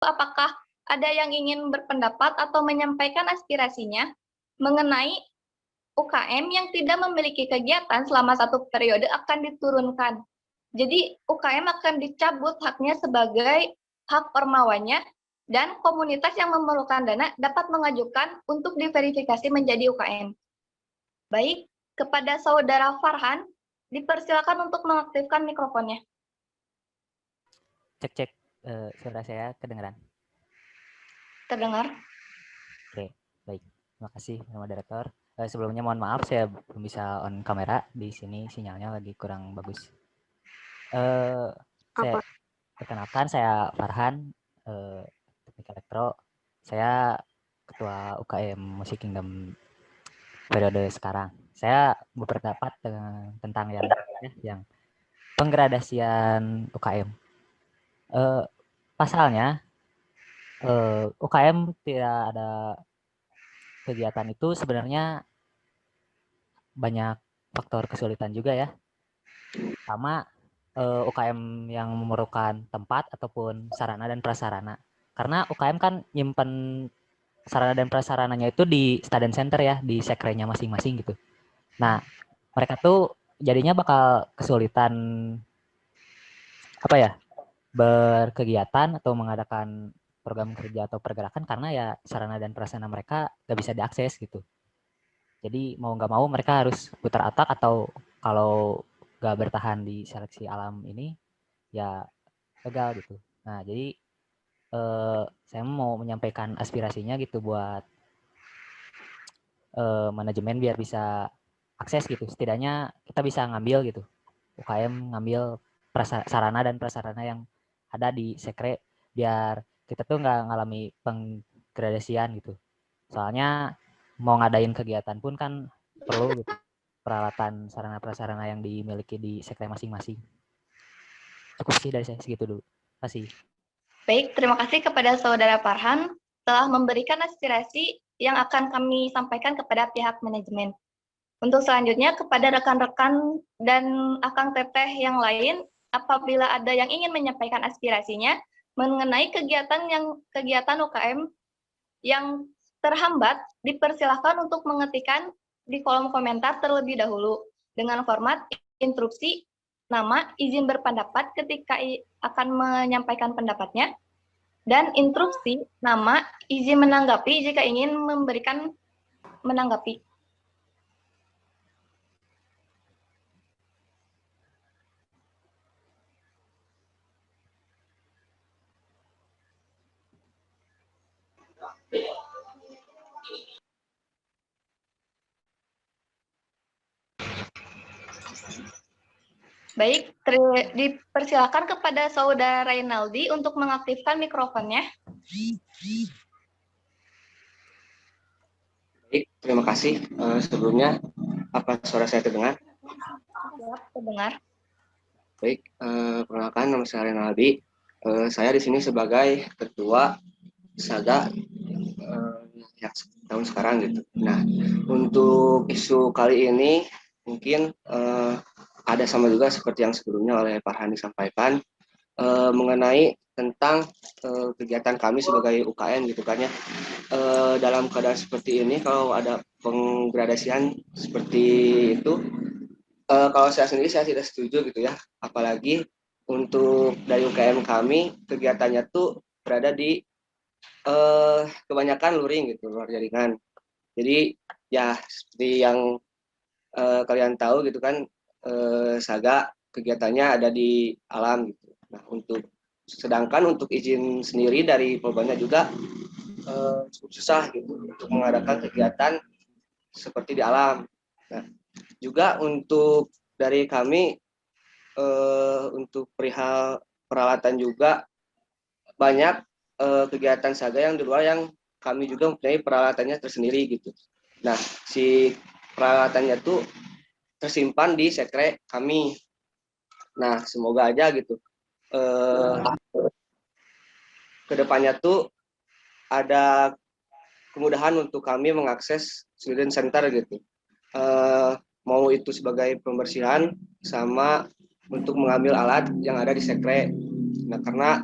apakah ada yang ingin berpendapat atau menyampaikan aspirasinya mengenai UKM yang tidak memiliki kegiatan selama 1 periode akan diturunkan. Jadi UKM akan dicabut haknya sebagai hak ormawanya dan komunitas yang memerlukan dana dapat mengajukan untuk diverifikasi menjadi UKM. Baik, kepada Saudara Farhan, dipersilakan untuk mengaktifkan mikrofonnya. Cek, suara saya kedengaran? Terdengar. Oke, baik. Terima kasih, moderator. Sebelumnya mohon maaf saya belum bisa on kamera, di sini sinyalnya lagi kurang bagus. Saya perkenalkan, saya Farhan, Teknik Elektro. Saya Ketua UKM Musik Kingdom periode sekarang. Saya berpendapat tentang yang penggradasian UKM. Pasalnya, UKM tidak ada kegiatan itu sebenarnya banyak faktor kesulitan juga ya. Sama UKM yang memerlukan tempat ataupun sarana dan prasarana. Karena UKM kan nyimpen sarana dan prasarananya itu di student center ya, di sekrenya masing-masing gitu. Nah, mereka tuh jadinya bakal kesulitan apa ya, berkegiatan atau mengadakan program kerja atau pergerakan karena ya sarana dan prasarana mereka gak bisa diakses gitu. Jadi mau nggak mau mereka harus putar otak atau kalau nggak bertahan di seleksi alam ini ya gagal gitu. Nah jadi saya mau menyampaikan aspirasinya gitu buat manajemen biar bisa akses gitu. Setidaknya kita bisa ngambil gitu. UKM ngambil sarana dan prasarana yang ada di sekre biar kita tuh nggak ngalami penggradasian gitu. Soalnya mau ngadain kegiatan pun kan perlu gitu, peralatan sarana prasarana yang dimiliki di sekre masing-masing. Cukup sih dari saya segitu dulu. Terima kasih. Baik, terima kasih kepada Saudara Farhan telah memberikan aspirasi yang akan kami sampaikan kepada pihak manajemen. Untuk selanjutnya, kepada rekan-rekan dan Akang Teteh yang lain, apabila ada yang ingin menyampaikan aspirasinya mengenai kegiatan UKM yang terhambat, dipersilahkan untuk mengetikkan di kolom komentar terlebih dahulu dengan format instruksi, nama, izin berpendapat ketika akan menyampaikan pendapatnya, dan instruksi, nama, izin menanggapi jika ingin memberikan menanggapi. Baik, dipersilakan kepada Saudara Reynaldi untuk mengaktifkan mikrofonnya. Baik, terima kasih. Sebelumnya, apa suara saya terdengar? Siap, terdengar. Baik, perkenalkan nama saya Reynaldi. Saya di sini sebagai ketua Saga yang tahun sekarang gitu. Nah, untuk isu kali ini mungkin ada sama juga seperti yang sebelumnya oleh Farhan disampaikan mengenai tentang kegiatan kami sebagai UKM gitu kan ya. Dalam keadaan seperti ini kalau ada penggradasian seperti itu, kalau saya sendiri saya tidak setuju gitu ya. Apalagi untuk dari UKM kami kegiatannya tuh berada di kebanyakan luring gitu, luar jaringan. Jadi ya seperti yang kalian tahu gitu kan, Saga kegiatannya ada di alam gitu. Nah sedangkan untuk izin sendiri dari Polbannya juga cukup susah gitu untuk mengadakan kegiatan seperti di alam. Nah juga untuk dari kami untuk perihal peralatan juga banyak kegiatan Saga yang di luar yang kami juga mempunyai peralatannya tersendiri gitu. Nah, si peralatannya tuh tersimpan di sekre kami. Nah, semoga aja gitu. Kedepannya tuh ada kemudahan untuk kami mengakses student center gitu. Mau itu sebagai pembersihan sama untuk mengambil alat yang ada di sekre. Nah, karena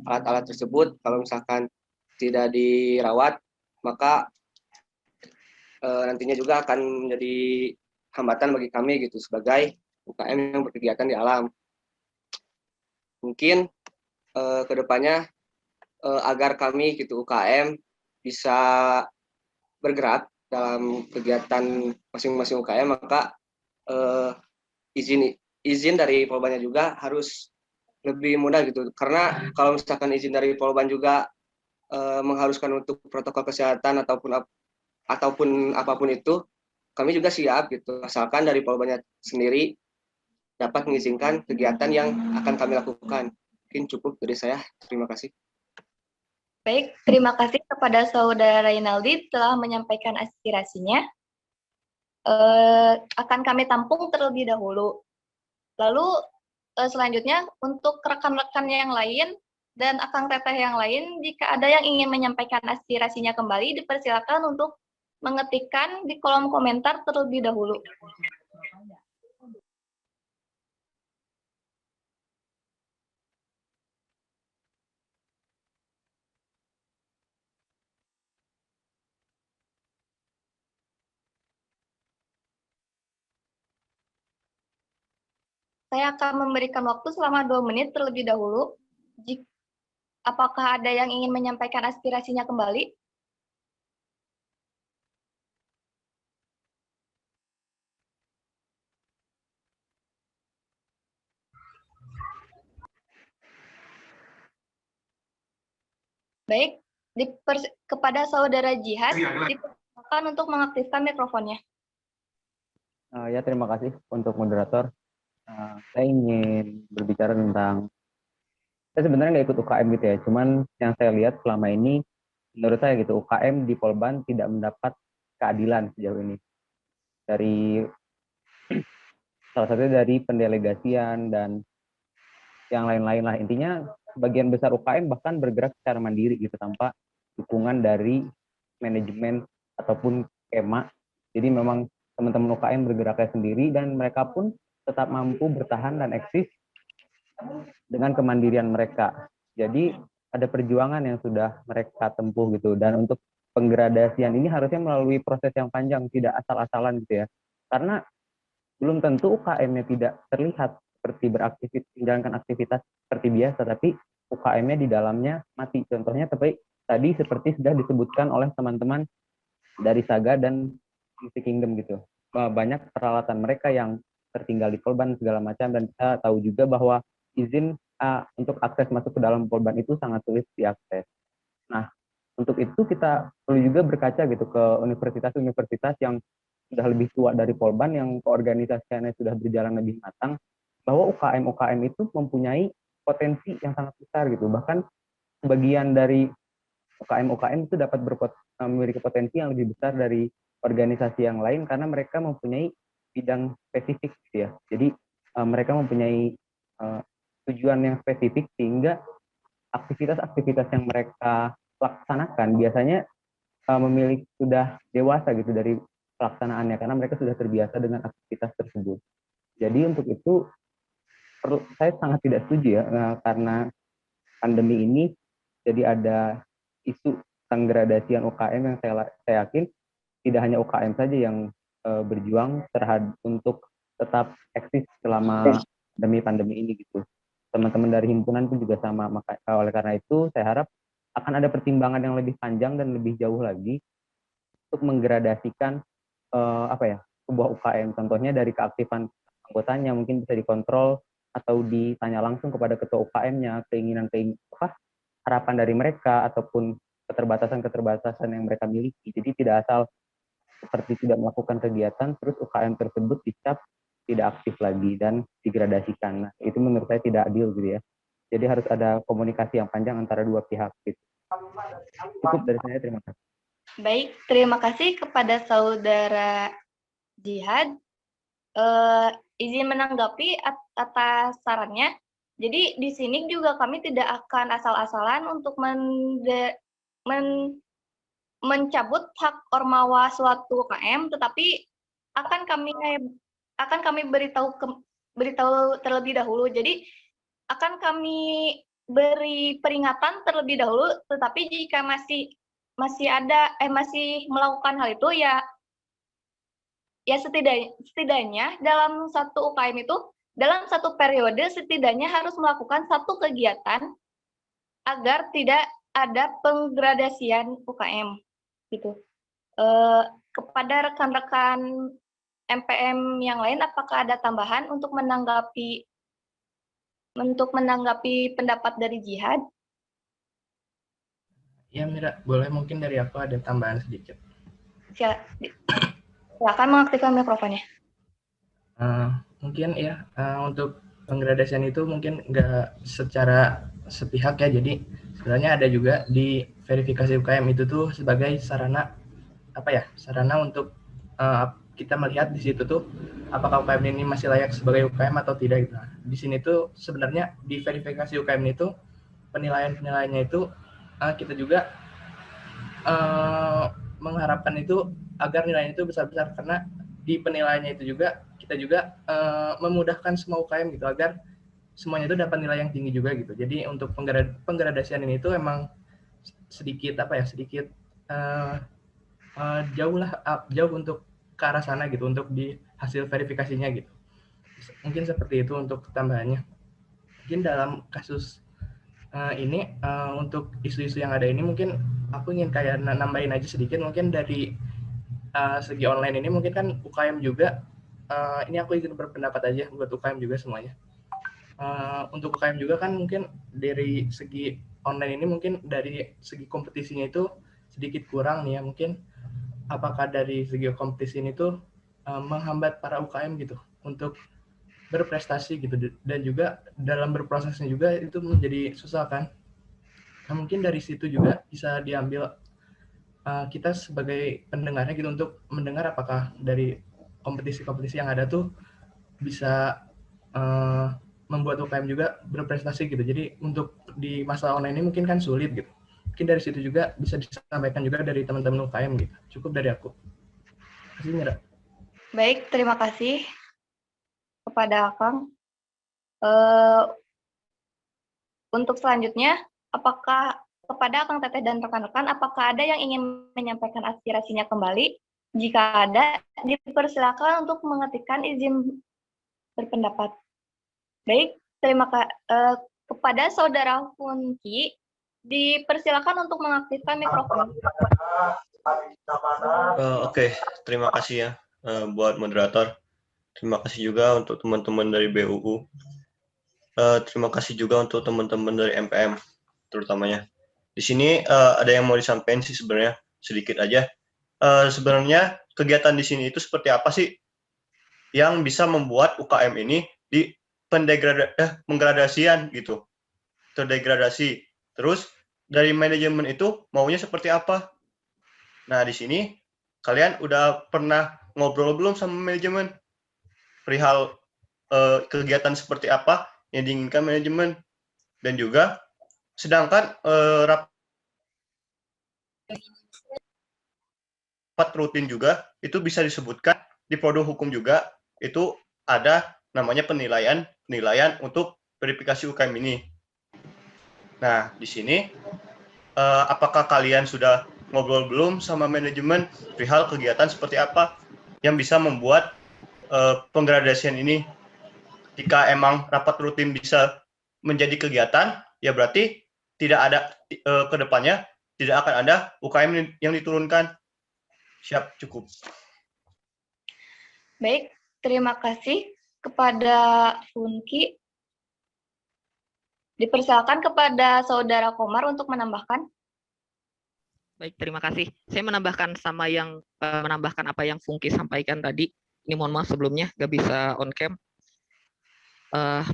alat-alat tersebut kalau misalkan tidak dirawat, maka nantinya juga akan menjadi hambatan bagi kami gitu sebagai UKM yang berkegiatan di alam. Mungkin kedepannya agar kami gitu UKM bisa bergerak dalam kegiatan masing-masing UKM, maka izin dari Polbannya juga harus lebih mudah gitu. Karena kalau misalkan izin dari Polban juga mengharuskan untuk protokol kesehatan ataupun apapun itu, kami juga siap gitu. Asalkan dari Polbannya sendiri dapat mengizinkan kegiatan yang akan kami lakukan. Mungkin cukup dari saya. Terima kasih. Baik, terima kasih kepada Saudara Rinaldi telah menyampaikan aspirasinya. Akan kami tampung terlebih dahulu. Lalu selanjutnya untuk rekan-rekan yang lain dan Akang Teteh yang lain, jika ada yang ingin menyampaikan aspirasinya kembali, dipersilakan untuk mengetikkan di kolom komentar terlebih dahulu. Saya akan memberikan waktu selama 2 menit terlebih dahulu. Apakah ada yang ingin menyampaikan aspirasinya kembali? Baik, kepada Saudara Jihad, dipersilakan untuk mengaktifkan mikrofonnya. Ya, terima kasih untuk moderator. Saya ingin berbicara tentang, saya sebenarnya nggak ikut UKM gitu ya, cuman yang saya lihat selama ini, menurut saya gitu, UKM di Polban tidak mendapat keadilan sejauh ini. Dari salah satunya dari pendelegasian dan yang lain-lain lah. Intinya sebagian besar UKM bahkan bergerak secara mandiri gitu, tanpa dukungan dari manajemen ataupun skema. Jadi memang teman-teman UKM bergeraknya sendiri dan mereka pun tetap mampu bertahan dan eksis dengan kemandirian mereka. Jadi ada perjuangan yang sudah mereka tempuh gitu, dan untuk penggradasian ini harusnya melalui proses yang panjang, tidak asal-asalan gitu ya. Karena belum tentu UKM-nya tidak terlihat seperti menjalankan aktivitas seperti biasa, tapi UKM-nya di dalamnya mati. Contohnya tadi seperti sudah disebutkan oleh teman-teman dari Saga dan Mystic Kingdom gitu. Banyak peralatan mereka yang tertinggal di Polban segala macam, dan kita tahu juga bahwa izin untuk akses masuk ke dalam Polban itu sangat sulit diakses. Nah, untuk itu kita perlu juga berkaca gitu ke universitas-universitas yang sudah lebih tua dari Polban, yang keorganisasiannya sudah berjalan lebih matang, bahwa UKM-UKM itu mempunyai potensi yang sangat besar gitu. Bahkan sebagian dari UKM-UKM itu dapat memiliki potensi yang lebih besar dari organisasi yang lain karena mereka mempunyai bidang spesifik gitu ya. Jadi mereka mempunyai tujuan yang spesifik, sehingga aktivitas-aktivitas yang mereka laksanakan biasanya memiliki sudah dewasa gitu dari pelaksanaannya, karena mereka sudah terbiasa dengan aktivitas tersebut. Jadi untuk itu saya sangat tidak setuju ya, karena pandemi ini jadi ada isu penggradasian UKM yang saya yakin tidak hanya UKM saja yang berjuang untuk tetap eksis selama pandemi ini gitu. Teman-teman dari himpunan pun juga sama. Oleh karena itu saya harap akan ada pertimbangan yang lebih panjang dan lebih jauh lagi untuk menggradasikan sebuah UKM. Contohnya dari keaktifan anggotanya mungkin bisa dikontrol atau ditanya langsung kepada ketua UKM-nya harapan dari mereka ataupun keterbatasan yang mereka miliki. Jadi tidak asal seperti tidak melakukan kegiatan terus UKM tersebut dicap tidak aktif lagi dan digradasikan. Nah, itu menurut saya tidak adil gitu ya. Jadi harus ada komunikasi yang panjang antara dua pihak gitu. Cukup dari saya, terima kasih. Baik, terima kasih kepada Saudara Jihad. Izin menanggapi atas sarannya. Jadi di sini juga kami tidak akan asal-asalan untuk mencabut hak ormawa suatu UKM, tetapi akan kami beritahu terlebih dahulu. Jadi akan kami beri peringatan terlebih dahulu, tetapi jika masih melakukan hal itu ya setidaknya dalam satu UKM itu, dalam satu periode setidaknya harus melakukan satu kegiatan agar tidak ada penggradasian UKM gitu. Kepada rekan-rekan MPM yang lain, apakah ada tambahan untuk menanggapi pendapat dari Jihad? Ya Mira, boleh mungkin dari aku ada tambahan sedikit. Silakan mengaktifkan mikrofonnya. Mungkin ya untuk penggradasian itu mungkin nggak secara sepihak ya, jadi sebenarnya ada juga di verifikasi UKM itu tuh sebagai sarana untuk kita melihat di situ tuh apakah UKM ini masih layak sebagai UKM atau tidak gitu. Nah, di sini tuh sebenarnya di verifikasi UKM itu penilaiannya itu kita juga mengharapkan itu agar nilainya itu besar-besar, karena di penilaiannya itu juga kita juga memudahkan semua UKM gitu agar semuanya itu dapat nilai yang tinggi juga gitu. Jadi untuk penggradasian ini tuh emang sedikit jauh untuk ke arah sana gitu untuk di hasil verifikasinya gitu. Mungkin seperti itu untuk tambahannya. Mungkin dalam kasus ini untuk isu-isu yang ada ini mungkin aku ingin kayak nambahin aja sedikit, mungkin dari segi online ini mungkin kan UKM juga ini aku izin berpendapat aja buat UKM juga semuanya. Untuk UKM juga kan mungkin dari segi online ini mungkin dari segi kompetisinya itu sedikit kurang nih ya, mungkin apakah dari segi kompetisi ini tuh menghambat para UKM gitu untuk berprestasi gitu, dan juga dalam berprosesnya juga itu menjadi susah kan. Nah, mungkin dari situ juga bisa diambil kita sebagai pendengarnya gitu untuk mendengar apakah dari kompetisi-kompetisi yang ada tuh bisa membuat UKM juga berprestasi gitu. Jadi untuk di masa online ini mungkin kan sulit gitu. Mungkin dari situ juga bisa disampaikan juga dari teman-teman UKM gitu. Cukup dari aku. Terima kasih Mira. Baik, terima kasih kepada Akang. Untuk selanjutnya, apakah kepada Akang Teteh dan rekan-rekan, apakah ada yang ingin menyampaikan aspirasinya kembali? Jika ada, dipersilakan untuk mengetikkan izin berpendapat. Baik, kepada Saudara Funki, dipersilakan untuk mengaktifkan mikrofon. Oke, terima kasih ya buat moderator. Terima kasih juga untuk teman-teman dari BUU. Terima kasih juga untuk teman-teman dari MPM, terutamanya. Di sini ada yang mau disampaikan sih sebenarnya, sedikit aja. Sebenarnya kegiatan di sini itu seperti apa sih yang bisa membuat UKM ini di penggradasian gitu, terdegradasi. Terus dari manajemen itu maunya seperti apa? Nah, di sini kalian udah pernah ngobrol belum sama manajemen perihal kegiatan seperti apa yang diinginkan manajemen? Dan juga sedangkan rapat rutin juga itu bisa disebutkan di produk hukum juga itu ada namanya penilaian untuk verifikasi UKM ini. Nah, di sini apakah kalian sudah ngobrol belum sama manajemen perihal kegiatan seperti apa yang bisa membuat penggradasian ini? Jika emang rapat rutin bisa menjadi kegiatan, ya berarti tidak ada ke depannya tidak akan ada UKM yang diturunkan. Siap, cukup. Baik, terima kasih kepada Funki. Dipersilakan kepada Saudara Komar untuk menambahkan. Baik, terima kasih. Saya menambahkan apa yang Funki sampaikan tadi. Ini mohon maaf sebelumnya nggak bisa on cam.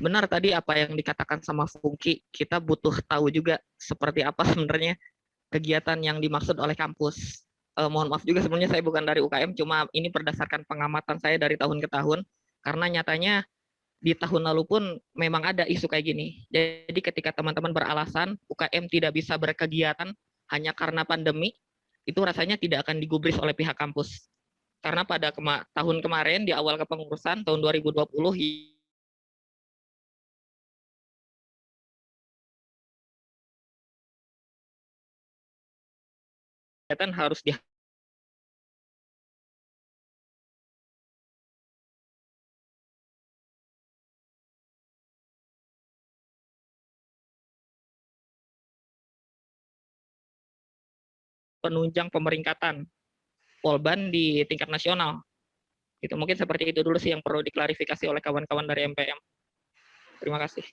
Benar tadi apa yang dikatakan sama Funki, kita butuh tahu juga seperti apa sebenarnya kegiatan yang dimaksud oleh kampus. Mohon maaf juga sebenarnya saya bukan dari UKM, cuma ini berdasarkan pengamatan saya dari tahun ke tahun, karena nyatanya di tahun lalu pun memang ada isu kayak gini. Jadi ketika teman-teman beralasan UKM tidak bisa berkegiatan hanya karena pandemi, itu rasanya tidak akan digubris oleh pihak kampus. Karena pada tahun kemarin di awal kepengurusan tahun 2020 kegiatan harus penunjang pemeringkatan Polban di tingkat nasional. Itu mungkin seperti itu dulu sih yang perlu diklarifikasi oleh kawan-kawan dari MPM. Terima kasih.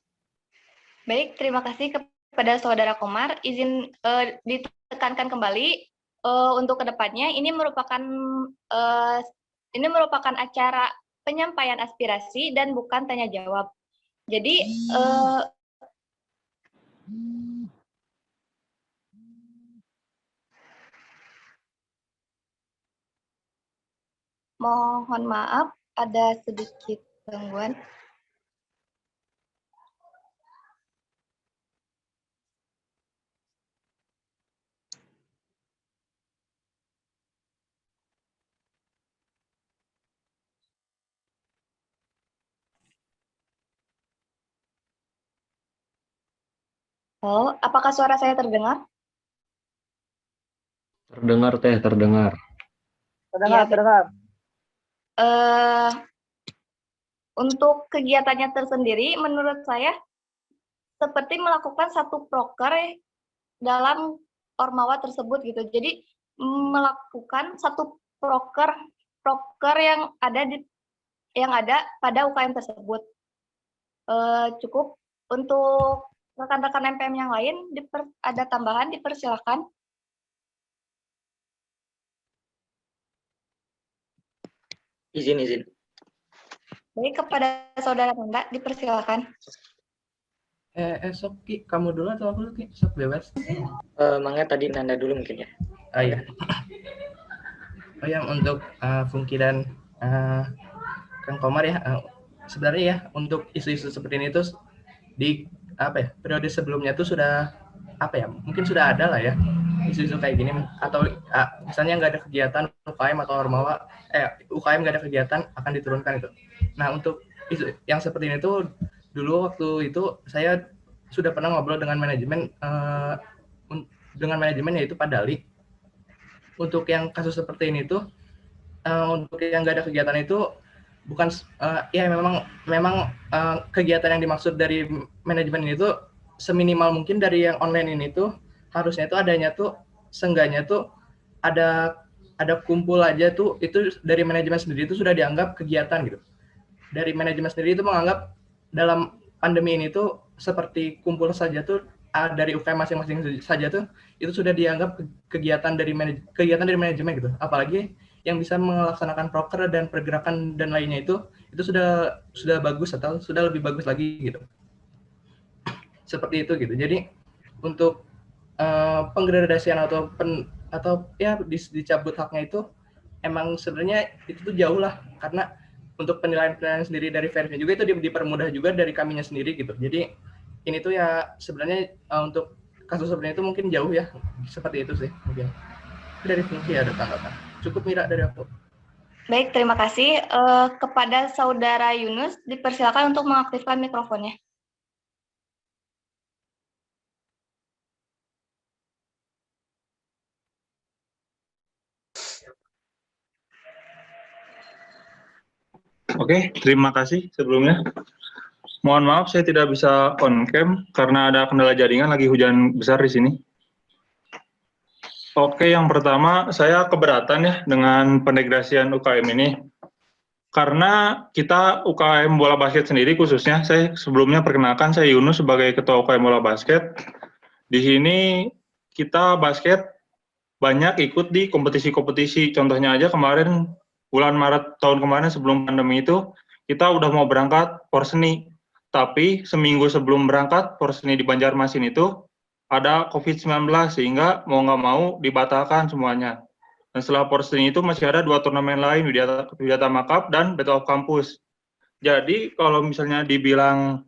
Baik, terima kasih kepada Saudara Komar. Izin ditekankan kembali untuk kedepannya ini merupakan acara penyampaian aspirasi dan bukan tanya jawab. Jadi mohon maaf, ada sedikit gangguan. Halo, apakah suara saya terdengar? Terdengar Teh, terdengar. Terdengar. Untuk kegiatannya tersendiri, menurut saya seperti melakukan satu proker dalam Ormawa tersebut gitu. Jadi melakukan satu proker yang ada pada UKM tersebut. Cukup. Untuk rekan-rekan MPM yang lain ada tambahan, dipersilakan. Izin. Baik, kepada Saudara Nanda, dipersilakan. Sok Ki, kamu dulu atau aku dulu Ki? Sok bebas. Mangga tadi Nanda dulu mungkin ya. Oh iya. Oh ya, untuk Fungki dan Kang Komar ya, sebenarnya ya untuk isu-isu seperti ini tuh di periode sebelumnya tuh sudah mungkin sudah ada lah ya isu-isu kayak gini, atau misalnya nggak ada kegiatan UKM atau Ormawa, UKM nggak ada kegiatan akan diturunkan itu. Nah, untuk isu yang seperti ini tuh dulu waktu itu saya sudah pernah ngobrol dengan manajemen yaitu Pak Dali. Untuk yang kasus seperti ini tuh untuk yang nggak ada kegiatan itu bukan memang kegiatan yang dimaksud dari manajemen ini tuh seminimal mungkin dari yang online ini tuh harusnya tuh adanya tuh seenggaknya tuh ada kumpul aja tuh, itu dari manajemen sendiri itu sudah dianggap kegiatan gitu. Dari manajemen sendiri itu menganggap dalam pandemi ini tuh seperti kumpul saja tuh dari UKM masing-masing saja tuh itu sudah dianggap kegiatan dari manajemen gitu. Apalagi yang bisa melaksanakan proker dan pergerakan dan lainnya itu sudah bagus atau sudah lebih bagus lagi gitu. Seperti itu gitu. Jadi untuk penggradasian atau dicabut haknya itu emang sebenarnya itu tuh jauh lah, karena untuk penilaian sendiri dari verifnya juga itu dipermudah juga dari kaminya sendiri gitu. Jadi ini tuh ya sebenarnya untuk kasus sebenarnya itu mungkin jauh ya, seperti itu sih mungkin. Dari Fungki ada tanggapan. Cukup Mira dari aku. Baik, terima kasih. Kepada Saudara Yunus, dipersilakan untuk mengaktifkan mikrofonnya. Oke, terima kasih sebelumnya. Mohon maaf saya tidak bisa on cam karena ada kendala jaringan, lagi hujan besar di sini. Oke, yang pertama saya keberatan ya dengan pendegradasian UKM ini. Karena kita UKM bola basket sendiri khususnya, saya sebelumnya perkenalkan saya Yunus sebagai Ketua UKM bola basket. Di sini kita basket banyak ikut di kompetisi-kompetisi. Contohnya aja kemarin bulan Maret tahun kemarin sebelum pandemi itu kita udah mau berangkat Porseni, tapi seminggu sebelum berangkat Porseni di Banjarmasin itu ada COVID-19 sehingga mau nggak mau dibatalkan semuanya. Dan setelah Porseni itu masih ada 2 turnamen lain, Widyatama Cup dan Battle of Campus. Jadi kalau misalnya dibilang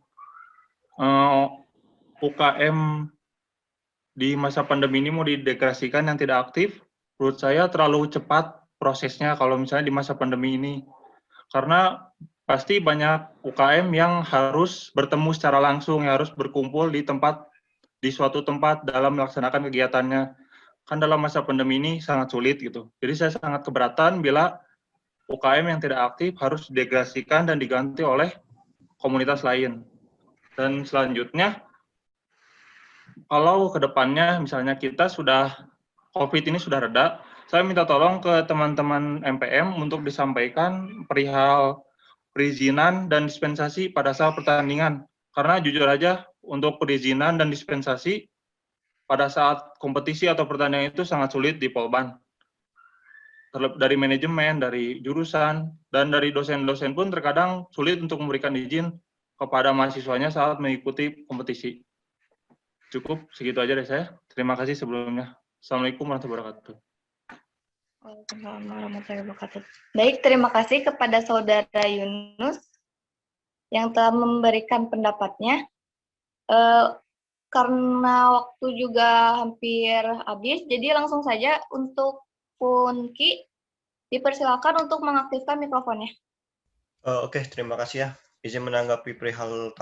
UKM di masa pandemi ini mau didegradasikan yang tidak aktif, menurut saya terlalu cepat prosesnya kalau misalnya di masa pandemi ini. Karena pasti banyak UKM yang harus bertemu secara langsung, yang harus berkumpul di suatu tempat dalam melaksanakan kegiatannya. kan dalam masa pandemi ini sangat sulit gitu. Jadi saya sangat keberatan bila UKM yang tidak aktif harus didegradasikan dan diganti oleh komunitas lain. Dan selanjutnya, kalau ke depannya misalnya COVID ini sudah reda, saya minta tolong ke teman-teman MPM untuk disampaikan perihal perizinan dan dispensasi pada saat pertandingan. Karena jujur aja, untuk perizinan dan dispensasi pada saat kompetisi atau pertandingan itu sangat sulit di Polban. Dari manajemen, dari jurusan, dan dari dosen-dosen pun terkadang sulit untuk memberikan izin kepada mahasiswanya saat mengikuti kompetisi. Cukup, segitu aja dari saya. Terima kasih sebelumnya. Assalamualaikum warahmatullahi wabarakatuh. Waalaikumsalam warahmatullahi wabarakatuh. Baik, terima kasih kepada Saudara Yunus yang telah memberikan pendapatnya. Karena waktu juga hampir habis, jadi langsung saja untuk Funki, dipersilakan untuk mengaktifkan mikrofonnya. Oke, terima kasih ya. Izin menanggapi perihal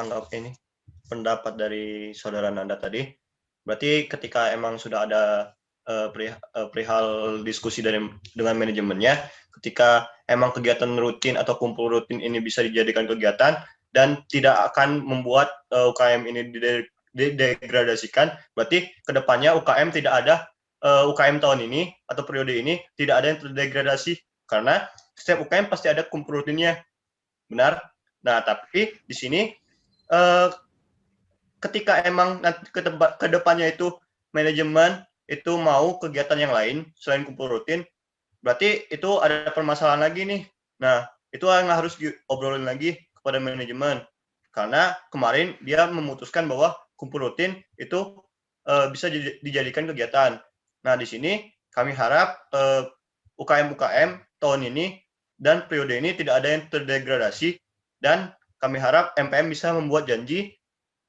pendapat dari Saudara Nanda tadi. Berarti ketika emang sudah ada perihal diskusi dengan manajemennya, ketika emang kegiatan rutin atau kumpul rutin ini bisa dijadikan kegiatan dan tidak akan membuat UKM ini didegradasikan, berarti kedepannya UKM tidak ada UKM tahun ini atau periode ini tidak ada yang terdegradasi karena setiap UKM pasti ada kumpul rutinnya, benar? Nah, tapi di sini ketika emang nanti kedepannya itu manajemen itu mau kegiatan yang lain selain kumpul rutin, berarti itu ada permasalahan lagi nih. Nah, itu yang harus diobrolin lagi kepada manajemen. Karena kemarin dia memutuskan bahwa kumpul rutin itu bisa dijadikan kegiatan. Nah, di sini kami harap UKM-UKM tahun ini dan periode ini tidak ada yang terdegradasi, dan kami harap MPM bisa membuat janji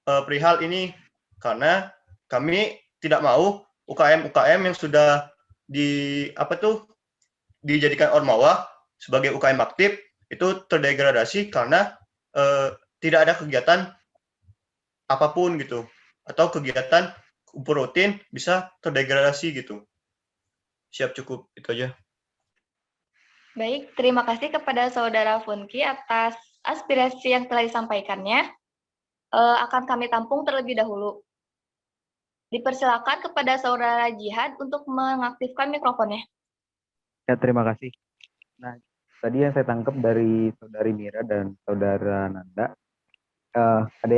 perihal ini, karena kami tidak mau UKM-UKM yang sudah dijadikan ormawa sebagai UKM aktif itu terdegradasi karena tidak ada kegiatan apapun gitu, atau kegiatan kumpul rutin bisa terdegradasi gitu. Siap, cukup itu aja. Baik, terima kasih kepada Saudara Funki atas aspirasi yang telah disampaikannya. Akan kami tampung terlebih dahulu. Dipersilakan kepada Saudara Jihad untuk mengaktifkan mikrofonnya. Ya, terima kasih. Nah, tadi yang saya tangkap dari Saudari Mira dan Saudara Nanda, ada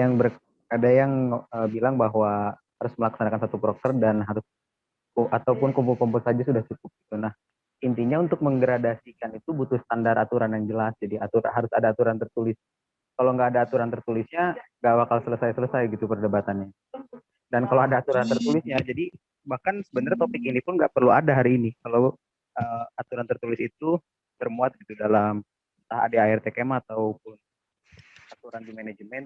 yang bilang bahwa harus melaksanakan satu proker dan harus ataupun kumpul-kumpul saja sudah cukup. Nah, intinya untuk menggradasikan itu butuh standar aturan yang jelas. Jadi harus ada aturan tertulis. Kalau nggak ada aturan tertulisnya, nggak bakal selesai gitu perdebatannya. Dan kalau ada aturan tertulisnya, jadi bahkan sebenarnya topik ini pun nggak perlu ada hari ini. Kalau aturan tertulis itu termuat gitu dalam entah ADART KEM ataupun aturan di manajemen.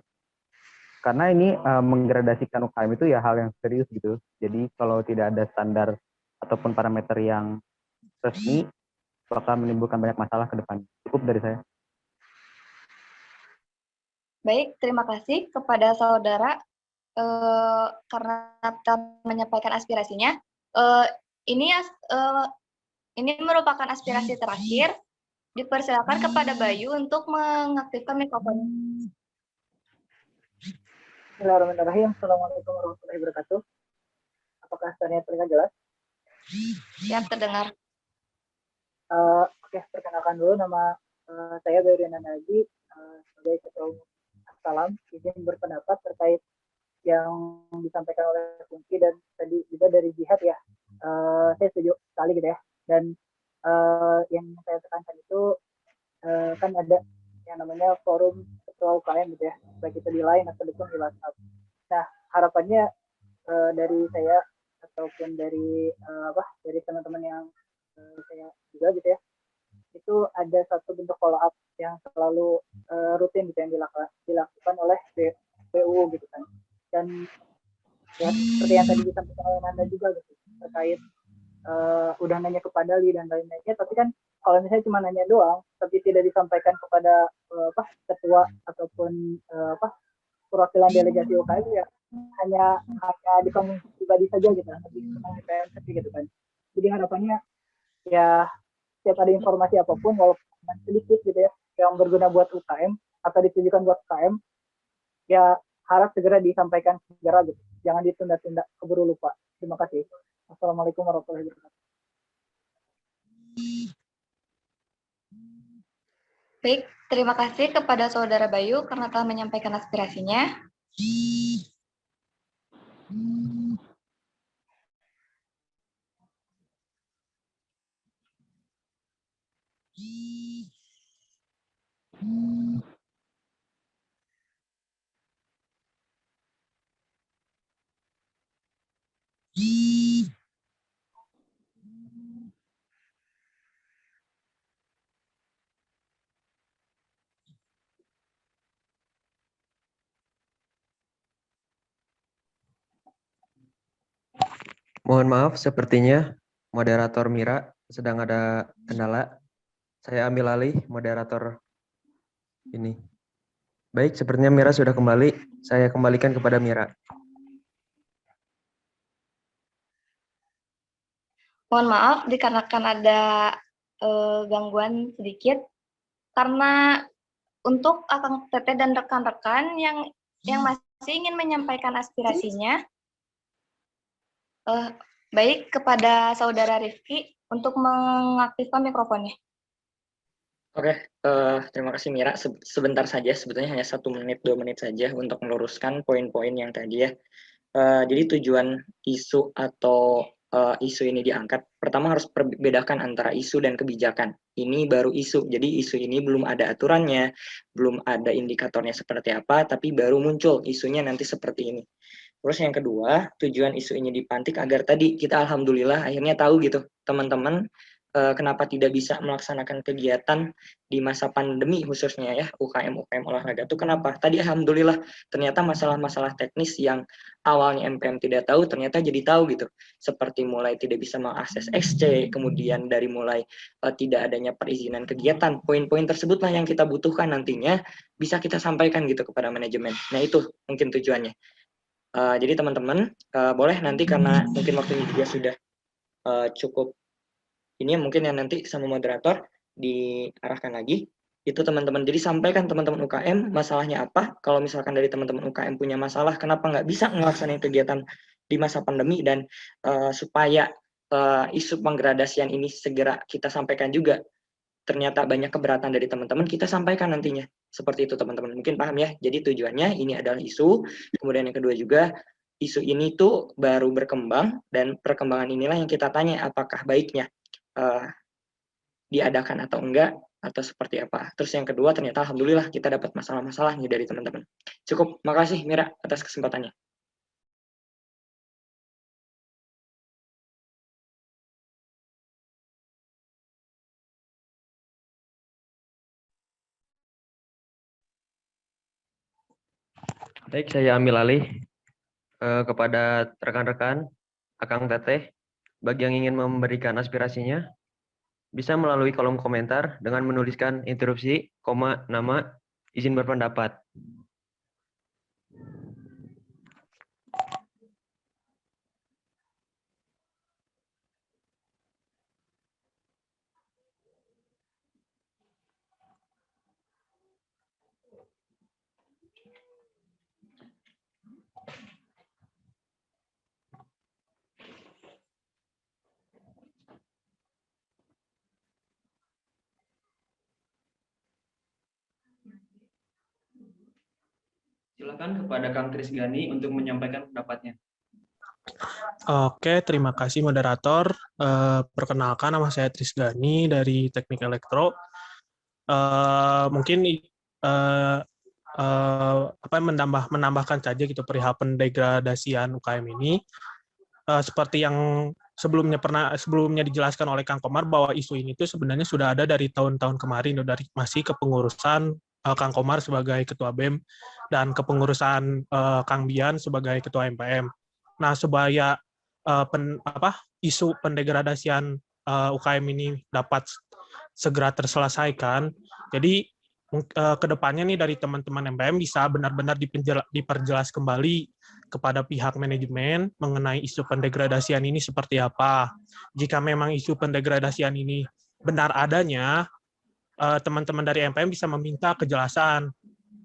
Karena ini menggradasikan UKM itu ya hal yang serius gitu. Jadi kalau tidak ada standar ataupun parameter yang resmi, bakal menimbulkan banyak masalah ke depan. Cukup dari saya. Baik, terima kasih kepada Saudara karena telah menyampaikan aspirasinya. Ini merupakan aspirasi terakhir. Dipersilakan kepada Bayu untuk mengaktifkan mikrofon. Bismillahirrahmanirrahim. Assalamualaikum warahmatullahi wabarakatuh. Apakah suaranya terdengar jelas? Siap, terdengar. Oke, perkenalkan dulu nama saya Bayu Nanaji sebagai Ketua Umum Assalam. Izin berpendapat terkait yang disampaikan oleh Funki dan tadi juga dari Jihad ya. Saya setuju sekali gitu ya. Dan yang saya tekankan itu kan ada yang namanya forum ketua UKM gitu ya, baik itu di Line atau di WhatsApp. Nah, harapannya dari saya ataupun dari teman-teman yang saya juga gitu ya, itu ada satu bentuk follow up yang selalu rutin gitu yang dilakukan oleh BU gitu kan. Dan ya seperti yang tadi disampaikan oleh Nanda juga gitu, terkait udah nanya kepada Li dan lain-lainnya, tapi kan kalau misalnya cuma nanya doang tapi tidak disampaikan kepada ketua ataupun perwakilan delegasi UKM ya hanya di panggung pribadi saja gitu, lebih tentang PMC gitu kan. Jadi harapannya ya setiap ada informasi apapun walaupun sedikit gitu ya yang berguna buat UKM atau ditujukan buat UKM, ya harap segera disampaikan segera gitu. Jangan ditunda-tunda, keburu lupa. Terima kasih. Assalamualaikum warahmatullahi wabarakatuh. Baik, terima kasih kepada Saudara Bayu karena telah menyampaikan aspirasinya. Mohon maaf, sepertinya moderator Mira sedang ada kendala. Saya ambil alih moderator ini. Baik, sepertinya Mira sudah kembali. Saya kembalikan kepada Mira. Mohon maaf dikarenakan ada gangguan sedikit karena untuk Akang Teteh dan rekan-rekan yang masih ingin menyampaikan aspirasinya, baik kepada Saudara Rifki untuk mengaktifkan mikrofonnya. Oke, terima kasih Mira. Sebentar saja, sebetulnya hanya 1 menit, 2 menit saja untuk meluruskan poin-poin yang tadi ya. Jadi tujuan isu atau isu ini diangkat, pertama harus bedakan antara isu dan kebijakan. Ini baru isu, jadi isu ini belum ada aturannya, belum ada indikatornya seperti apa, tapi baru muncul isunya nanti seperti ini. Terus yang kedua, tujuan isu ini dipantik agar tadi kita alhamdulillah akhirnya tahu gitu, teman-teman, kenapa tidak bisa melaksanakan kegiatan di masa pandemi khususnya ya, UKM olahraga itu kenapa? Tadi alhamdulillah ternyata masalah-masalah teknis yang awalnya MPM tidak tahu, ternyata jadi tahu gitu. Seperti mulai tidak bisa mengakses XC, kemudian dari mulai tidak adanya perizinan kegiatan, poin-poin tersebutlah yang kita butuhkan nantinya bisa kita sampaikan gitu kepada manajemen. Nah itu mungkin tujuannya. Jadi teman-teman boleh nanti karena mungkin waktunya juga sudah cukup ini mungkin yang nanti sama moderator diarahkan lagi itu teman-teman. Jadi sampaikan teman-teman UKM masalahnya apa. Kalau misalkan dari teman-teman UKM punya masalah, kenapa nggak bisa melaksanakan kegiatan di masa pandemi dan supaya isu penggradasian ini segera kita sampaikan juga. Ternyata banyak keberatan dari teman-teman, kita sampaikan nantinya. Seperti itu teman-teman. Mungkin paham ya. Jadi tujuannya ini adalah isu. Kemudian yang kedua juga isu ini tuh baru berkembang dan perkembangan inilah yang kita tanya apakah baiknya diadakan atau enggak atau seperti apa. Terus yang kedua ternyata alhamdulillah kita dapat masalah-masalahnya dari teman-teman. Cukup, makasih Mira atas kesempatannya. Baik, saya ambil alih kepada rekan-rekan Akang Teteh. Bagi yang ingin memberikan aspirasinya, bisa melalui kolom komentar dengan menuliskan interupsi, koma, nama, izin berpendapat. Silakan kepada Kang Trisgani untuk menyampaikan pendapatnya. Oke, terima kasih moderator. Perkenalkan, nama saya Trisgani dari Teknik Elektro. Mungkin menambahkan saja gitu perihal pendegradasian UKM ini. Seperti yang sebelumnya dijelaskan oleh Kang Komar bahwa isu ini tuh sebenarnya sudah ada dari tahun-tahun kemarin, dari masih kepengurusan Kang Komar sebagai Ketua BEM dan kepengurusan Kang Bian sebagai Ketua MPM. Nah, supaya isu pendegradasian UKM ini dapat segera terselesaikan, jadi kedepannya nih dari teman-teman MPM bisa benar-benar diperjelas kembali kepada pihak manajemen mengenai isu pendegradasian ini seperti apa. Jika memang isu pendegradasian ini benar adanya, teman-teman dari MPM bisa meminta kejelasan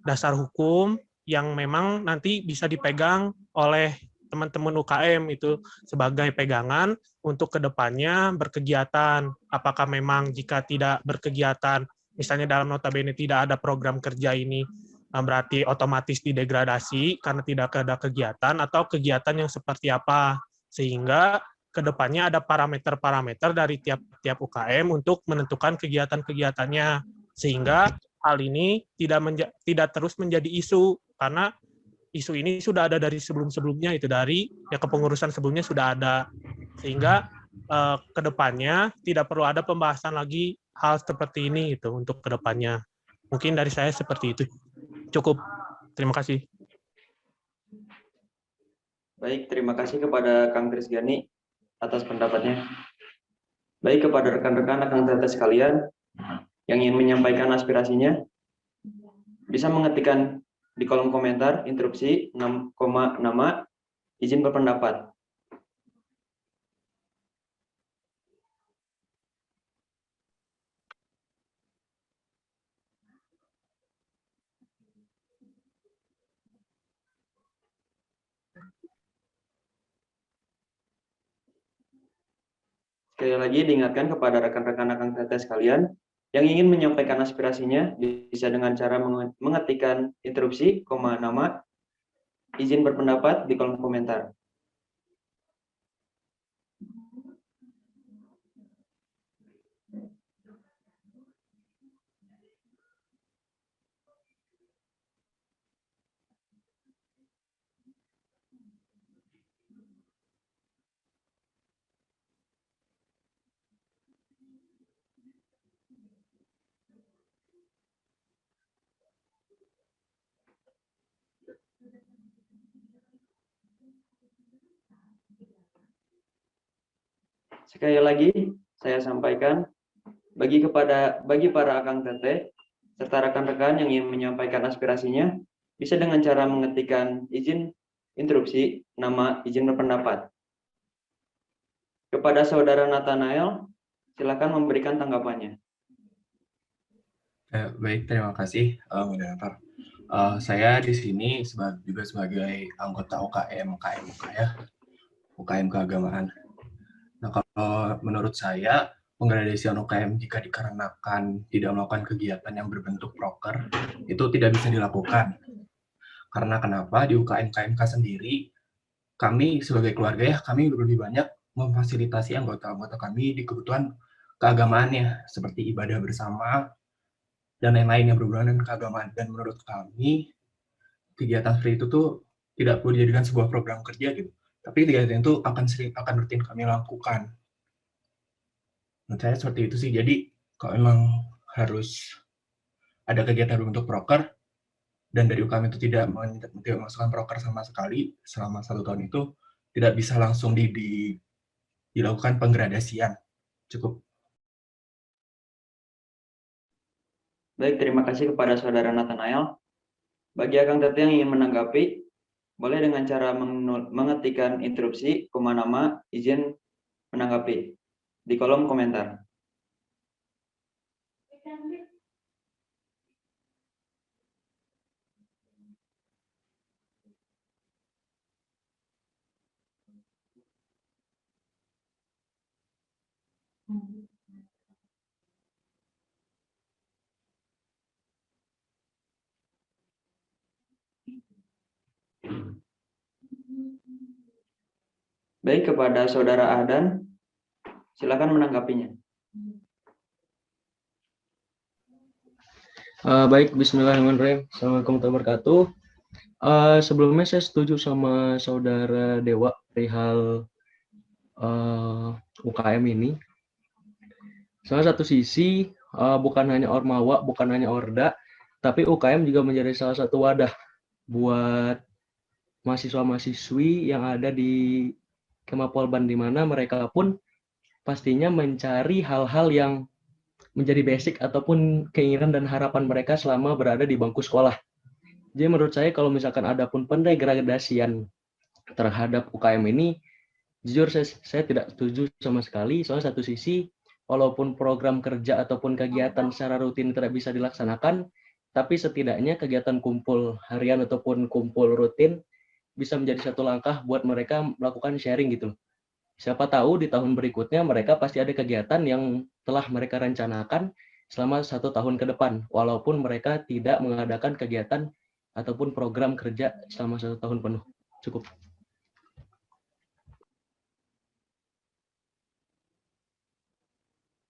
dasar hukum yang memang nanti bisa dipegang oleh teman-teman UKM itu sebagai pegangan untuk kedepannya berkegiatan. Apakah memang jika tidak berkegiatan, misalnya dalam notabene tidak ada program kerja ini, berarti otomatis didegradasi karena tidak ada kegiatan, atau kegiatan yang seperti apa. Sehingga kedepannya ada parameter-parameter dari tiap-tiap UKM untuk menentukan kegiatan-kegiatannya. Sehingga hal ini tidak terus menjadi isu, karena isu ini sudah ada dari sebelum-sebelumnya, itu dari kepengurusan sebelumnya sudah ada. Sehingga kedepannya tidak perlu ada pembahasan lagi hal seperti ini itu untuk kedepannya. Mungkin dari saya seperti itu. Cukup. Terima kasih. Baik, terima kasih kepada Kang Trisgani atas pendapatnya. Baik, kepada rekan-rekan Akang Teteh sekalian yang ingin menyampaikan aspirasinya, bisa mengetikkan di kolom komentar interupsi nama izin berpendapat. Sekali lagi diingatkan kepada rekan-rekan Akang Teteh sekalian yang ingin menyampaikan aspirasinya bisa dengan cara mengetikkan interupsi, nama, izin berpendapat di kolom komentar. Sekali lagi saya sampaikan bagi para Akang Teteh serta rekan-rekan yang ingin menyampaikan aspirasinya bisa dengan cara mengetikkan izin interupsi, nama, izin berpendapat. Kepada Saudara Nathanael, silakan memberikan tanggapannya. Baik, terima kasih moderator. Saya di sini juga sebagai anggota UKM KMUK ya, UKM keagamaan. Nah, kalau menurut saya, penggradasian UKM jika dikarenakan tidak melakukan kegiatan yang berbentuk proker, itu tidak bisa dilakukan. Karena kenapa? Di UKM KMK sendiri, kami sebagai keluarga ya, kami lebih banyak memfasilitasi anggota-anggota kami di kebutuhan keagamaannya, seperti ibadah bersama, dan lain-lain yang berhubungan dengan keagamaan. Dan menurut kami, kegiatan seperti itu tuh tidak perlu dijadikan sebuah program kerja gitu. Tapi kegiatan itu akan rutin kami lakukan. Menurut saya seperti itu sih. Jadi kalau memang harus ada kegiatan berbentuk proker dan dari UKM itu tidak memasukkan proker sama sekali selama 1 tahun itu, tidak bisa langsung dilakukan penggradasian. Cukup. Baik, terima kasih kepada Saudara Nathanael. Bagi Akang Teteh yang ingin menanggapi, boleh dengan cara mengetikkan interupsi, nama, izin menanggapi di kolom komentar. Baik, kepada Saudara Ahdan, silakan menanggapinya. Baik, bismillahirrahmanirrahim. Assalamualaikum warahmatullahi wabarakatuh. Sebelumnya saya setuju sama Saudara Dewa perihal UKM ini. Salah satu sisi, bukan hanya Ormawa, bukan hanya Orda, tapi UKM juga menjadi salah satu wadah buat mahasiswa-mahasiswi yang ada di Kemapolban, di mana mereka pun pastinya mencari hal-hal yang menjadi basic ataupun keinginan dan harapan mereka selama berada di bangku sekolah. Jadi menurut saya kalau misalkan ada pun pendegradasian terhadap UKM ini, jujur saya tidak setuju sama sekali. Soalnya satu sisi, walaupun program kerja ataupun kegiatan secara rutin tidak bisa dilaksanakan, tapi setidaknya kegiatan kumpul harian ataupun kumpul rutin bisa menjadi satu langkah buat mereka melakukan sharing gitu. Siapa tahu di tahun berikutnya mereka pasti ada kegiatan yang telah mereka rencanakan selama 1 tahun ke depan, walaupun mereka tidak mengadakan kegiatan ataupun program kerja selama 1 tahun penuh. Cukup.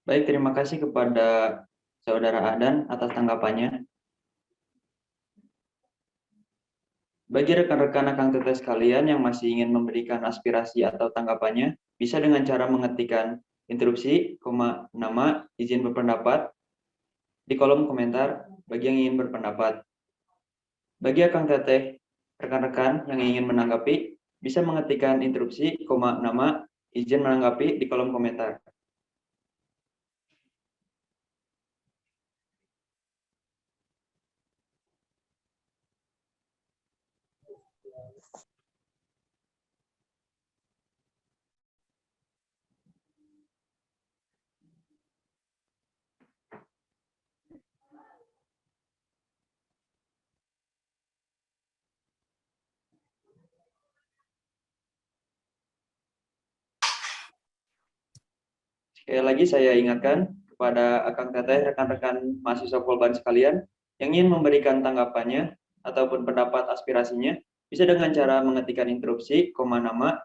Baik, terima kasih kepada Saudara Adan atas tanggapannya. Bagi rekan-rekan Akang Teteh sekalian yang masih ingin memberikan aspirasi atau tanggapannya, bisa dengan cara mengetikkan interupsi, nama, izin berpendapat di kolom komentar bagi yang ingin berpendapat. Bagi Akang Teteh, rekan-rekan yang ingin menanggapi, bisa mengetikkan interupsi, nama, izin menanggapi di kolom komentar. Sekali lagi saya ingatkan kepada Akang Teteh, rekan-rekan mahasiswa Polban sekalian, yang ingin memberikan tanggapannya ataupun pendapat aspirasinya, bisa dengan cara mengetikkan interupsi, nama,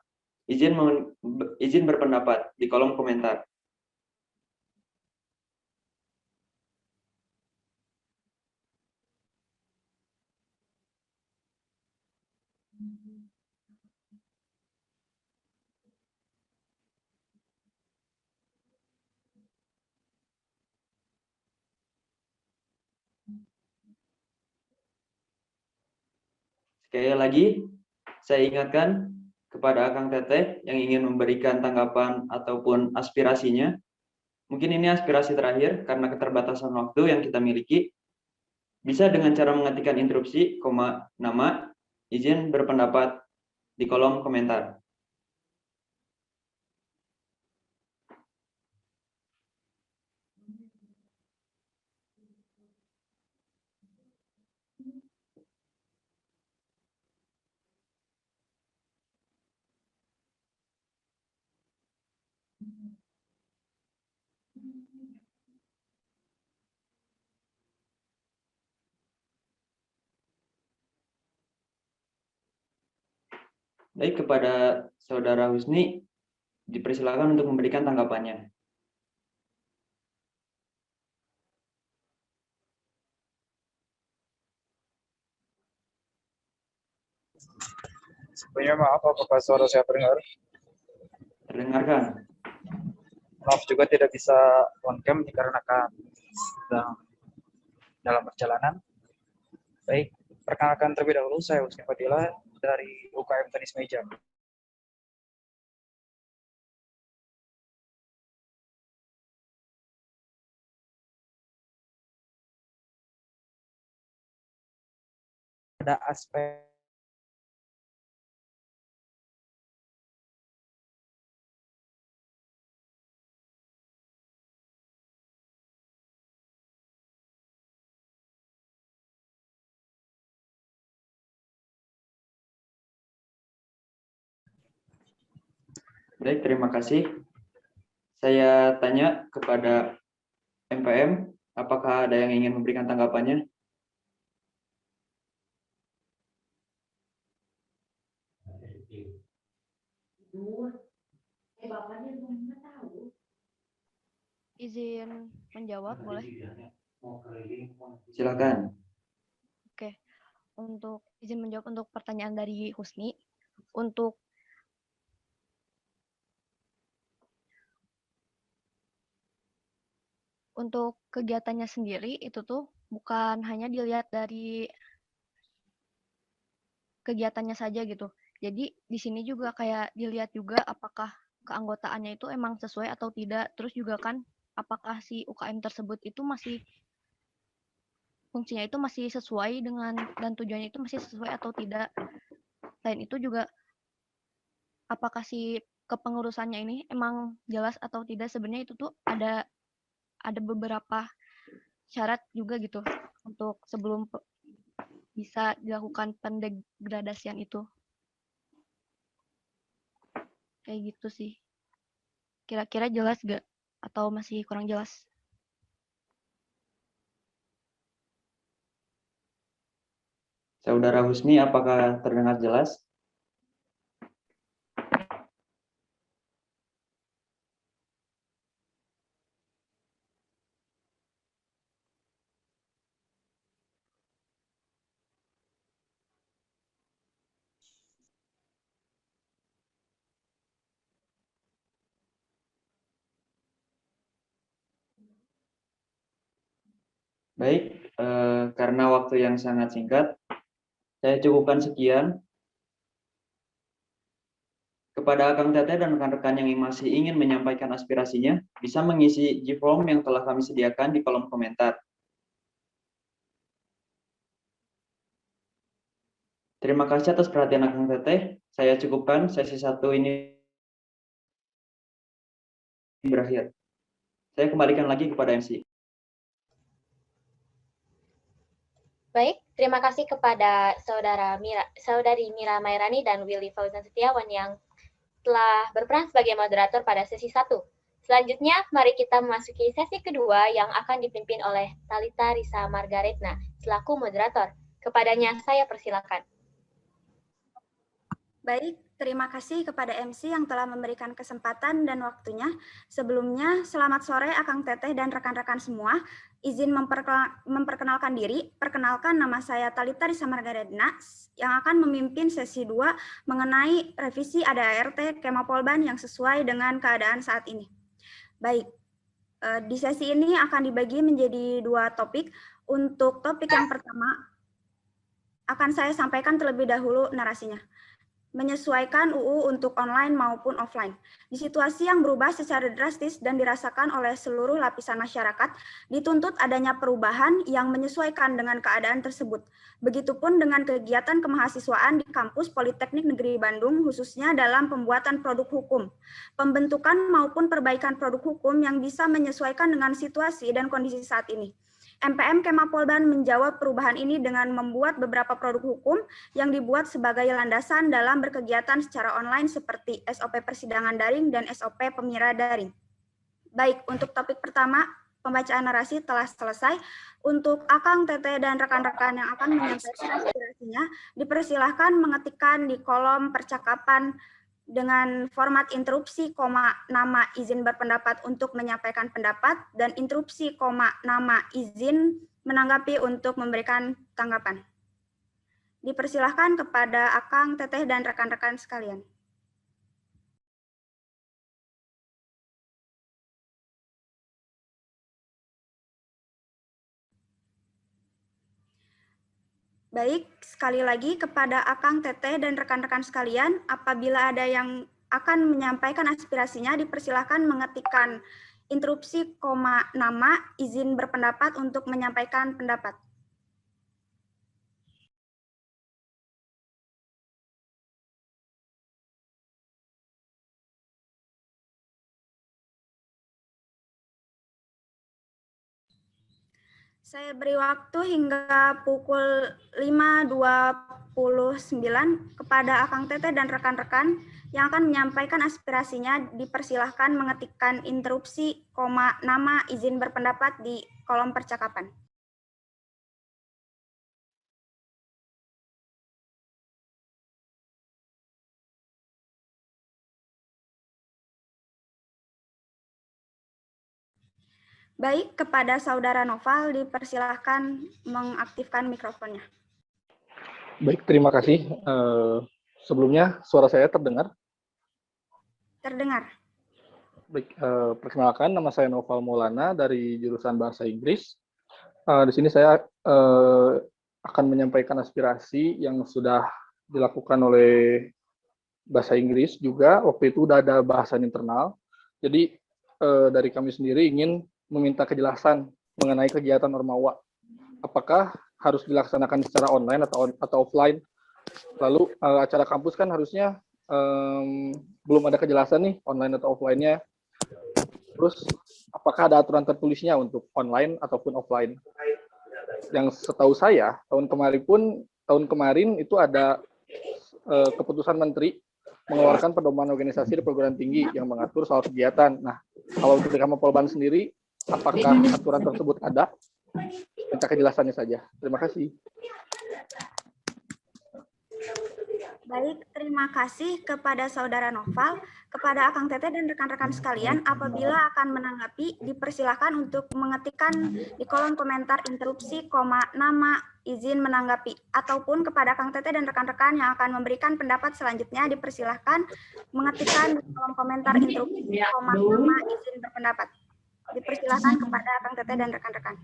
izin berpendapat di kolom komentar. Sekali lagi, saya ingatkan kepada Akang Teteh yang ingin memberikan tanggapan ataupun aspirasinya. Mungkin ini aspirasi terakhir karena keterbatasan waktu yang kita miliki. Bisa dengan cara mengetikkan interupsi, nama, izin berpendapat di kolom komentar. Baik, kepada Saudara Husni, dipersilakan untuk memberikan tanggapannya. Sebelumnya maaf apakah suara saya terdengar? Terdengarkan. Maaf juga tidak bisa on cam dikarenakan sedang dalam perjalanan. Baik, perkenalkan terlebih dahulu, saya Husni Fadila dari UKM Tenis Meja. Ada aspek Baik, terima kasih. Saya tanya kepada MPM, apakah ada yang ingin memberikan tanggapannya? Izin menjawab boleh? Silakan. Oke, untuk izin menjawab untuk pertanyaan dari Husni, untuk kegiatannya sendiri itu tuh bukan hanya dilihat dari kegiatannya saja gitu. Jadi di sini juga kayak dilihat juga apakah keanggotaannya itu emang sesuai atau tidak. Terus juga kan apakah si UKM tersebut itu masih fungsinya itu masih sesuai dengan dan tujuannya itu masih sesuai atau tidak. Selain itu juga apakah si kepengurusannya ini emang jelas atau tidak. Sebenarnya itu tuh ada beberapa syarat juga gitu untuk sebelum bisa dilakukan pendegradasian itu. Kayak gitu sih. Kira-kira jelas gak? Atau masih kurang jelas? Saudara Husni, apakah terdengar jelas? Baik, karena waktu yang sangat singkat, saya cukupkan sekian. Kepada Akang Teteh dan rekan-rekan yang masih ingin menyampaikan aspirasinya, bisa mengisi G-form yang telah kami sediakan di kolom komentar. Terima kasih atas perhatian Akang Teteh. Saya cukupkan sesi 1 ini berakhir. Saya kembalikan lagi kepada MC. Baik, terima kasih kepada Saudari Mira Mairani dan Willy Fauzan Setiawan yang telah berperan sebagai moderator pada sesi 1. Selanjutnya, mari kita memasuki sesi kedua yang akan dipimpin oleh Talita Risa Margaretna selaku moderator. Kepadanya saya persilakan. Baik, terima kasih kepada MC yang telah memberikan kesempatan dan waktunya. Sebelumnya, selamat sore Akang Teteh dan rekan-rekan semua. Izin memperkenalkan diri. Perkenalkan, nama saya Talita Risa Margaretna yang akan memimpin sesi 2 mengenai revisi ADART Kemapolban yang sesuai dengan keadaan saat ini. Baik, di sesi ini akan dibagi menjadi 2 topik. Untuk topik yang pertama, akan saya sampaikan terlebih dahulu narasinya. Menyesuaikan UU untuk online maupun offline. Di situasi yang berubah secara drastis dan dirasakan oleh seluruh lapisan masyarakat, dituntut adanya perubahan yang menyesuaikan dengan keadaan tersebut. Begitupun dengan kegiatan kemahasiswaan di kampus Politeknik Negeri Bandung, khususnya dalam pembuatan produk hukum. Pembentukan maupun perbaikan produk hukum yang bisa menyesuaikan dengan situasi dan kondisi saat ini. MPM Kemapolban menjawab perubahan ini dengan membuat beberapa produk hukum yang dibuat sebagai landasan dalam berkegiatan secara online seperti SOP persidangan daring dan SOP pemira daring. Baik, untuk topik pertama, pembacaan narasi telah selesai. Untuk Akang Teteh dan rekan-rekan yang akan menyampaikan aspirasinya, dipersilahkan mengetikkan di kolom percakapan dengan format interupsi, nama izin berpendapat untuk menyampaikan pendapat, dan interupsi, nama izin menanggapi untuk memberikan tanggapan. Dipersilahkan kepada Akang Teteh dan rekan-rekan sekalian. Baik, sekali lagi kepada Akang Teteh dan rekan-rekan sekalian, apabila ada yang akan menyampaikan aspirasinya, dipersilahkan mengetikkan interupsi, nama izin berpendapat untuk menyampaikan pendapat. Saya beri waktu hingga pukul 5.29 kepada Akang Teteh dan rekan-rekan yang akan menyampaikan aspirasinya, dipersilahkan mengetikkan interupsi, nama izin berpendapat di kolom percakapan. Baik, kepada Saudara Noval dipersilahkan mengaktifkan mikrofonnya. Baik, terima kasih. Sebelumnya suara saya terdengar? Terdengar. Baik, perkenalkan nama saya Noval Maulana dari jurusan Bahasa Inggris. Di sini saya akan menyampaikan aspirasi yang sudah dilakukan oleh Bahasa Inggris juga. Waktu itu sudah ada bahasan internal. Jadi dari kami sendiri ingin meminta kejelasan mengenai kegiatan Ormawa. Apakah harus dilaksanakan secara online atau offline? Lalu acara kampus kan harusnya belum ada kejelasan nih online atau offline-nya. Terus apakah ada aturan tertulisnya untuk online ataupun offline? Yang setahu saya tahun kemarin itu ada keputusan menteri mengeluarkan pedoman organisasi di perguruan tinggi yang mengatur soal kegiatan. Nah, kalau untuk di Polban sendiri, apakah aturan tersebut ada? Minta kejelasannya saja. Terima kasih. Baik, terima kasih kepada Saudara Noval, kepada Akang Teteh dan rekan-rekan sekalian. Apabila akan menanggapi, dipersilakan untuk mengetikkan di kolom komentar interupsi, nama, izin menanggapi. Ataupun kepada Akang Teteh dan rekan-rekan yang akan memberikan pendapat selanjutnya, dipersilakan mengetikkan di kolom komentar interupsi, nama, izin berpendapat. Dipersilakan kepada Akang Teteh dan rekan-rekan.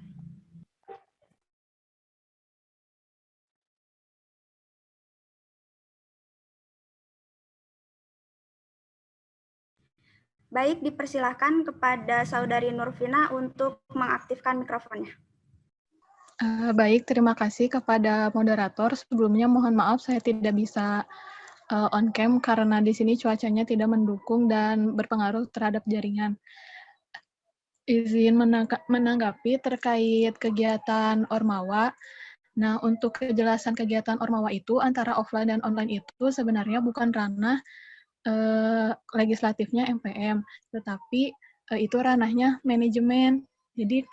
Baik, dipersilahkan kepada Saudari Nurvina untuk mengaktifkan mikrofonnya. Baik, terima kasih kepada moderator. Sebelumnya mohon maaf saya tidak bisa on cam karena di sini cuacanya tidak mendukung dan berpengaruh terhadap jaringan. Izin menanggapi terkait kegiatan Ormawa. Nah, untuk kejelasan kegiatan Ormawa itu antara offline dan online itu sebenarnya bukan ranah legislatifnya MPM, tetapi itu ranahnya manajemen. Jadi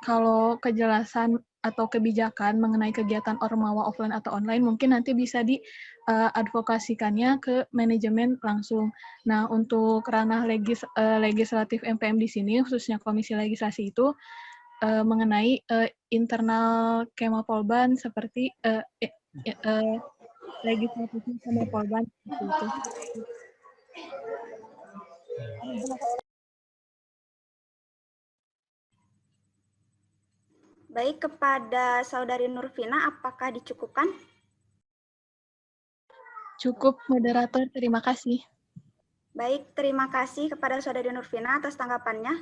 kalau kejelasan atau kebijakan mengenai kegiatan Ormawa offline atau online mungkin nanti bisa diadvokasikannya ke manajemen langsung. Nah, untuk ranah legislatif MPM di sini, khususnya Komisi Legislasi itu mengenai internal Kema Polban seperti legislatifnya sama Polban seperti itu. Baik, kepada Saudari Nurvina, apakah dicukupkan? Cukup, moderator. Terima kasih. Baik, terima kasih kepada Saudari Nurvina atas tanggapannya.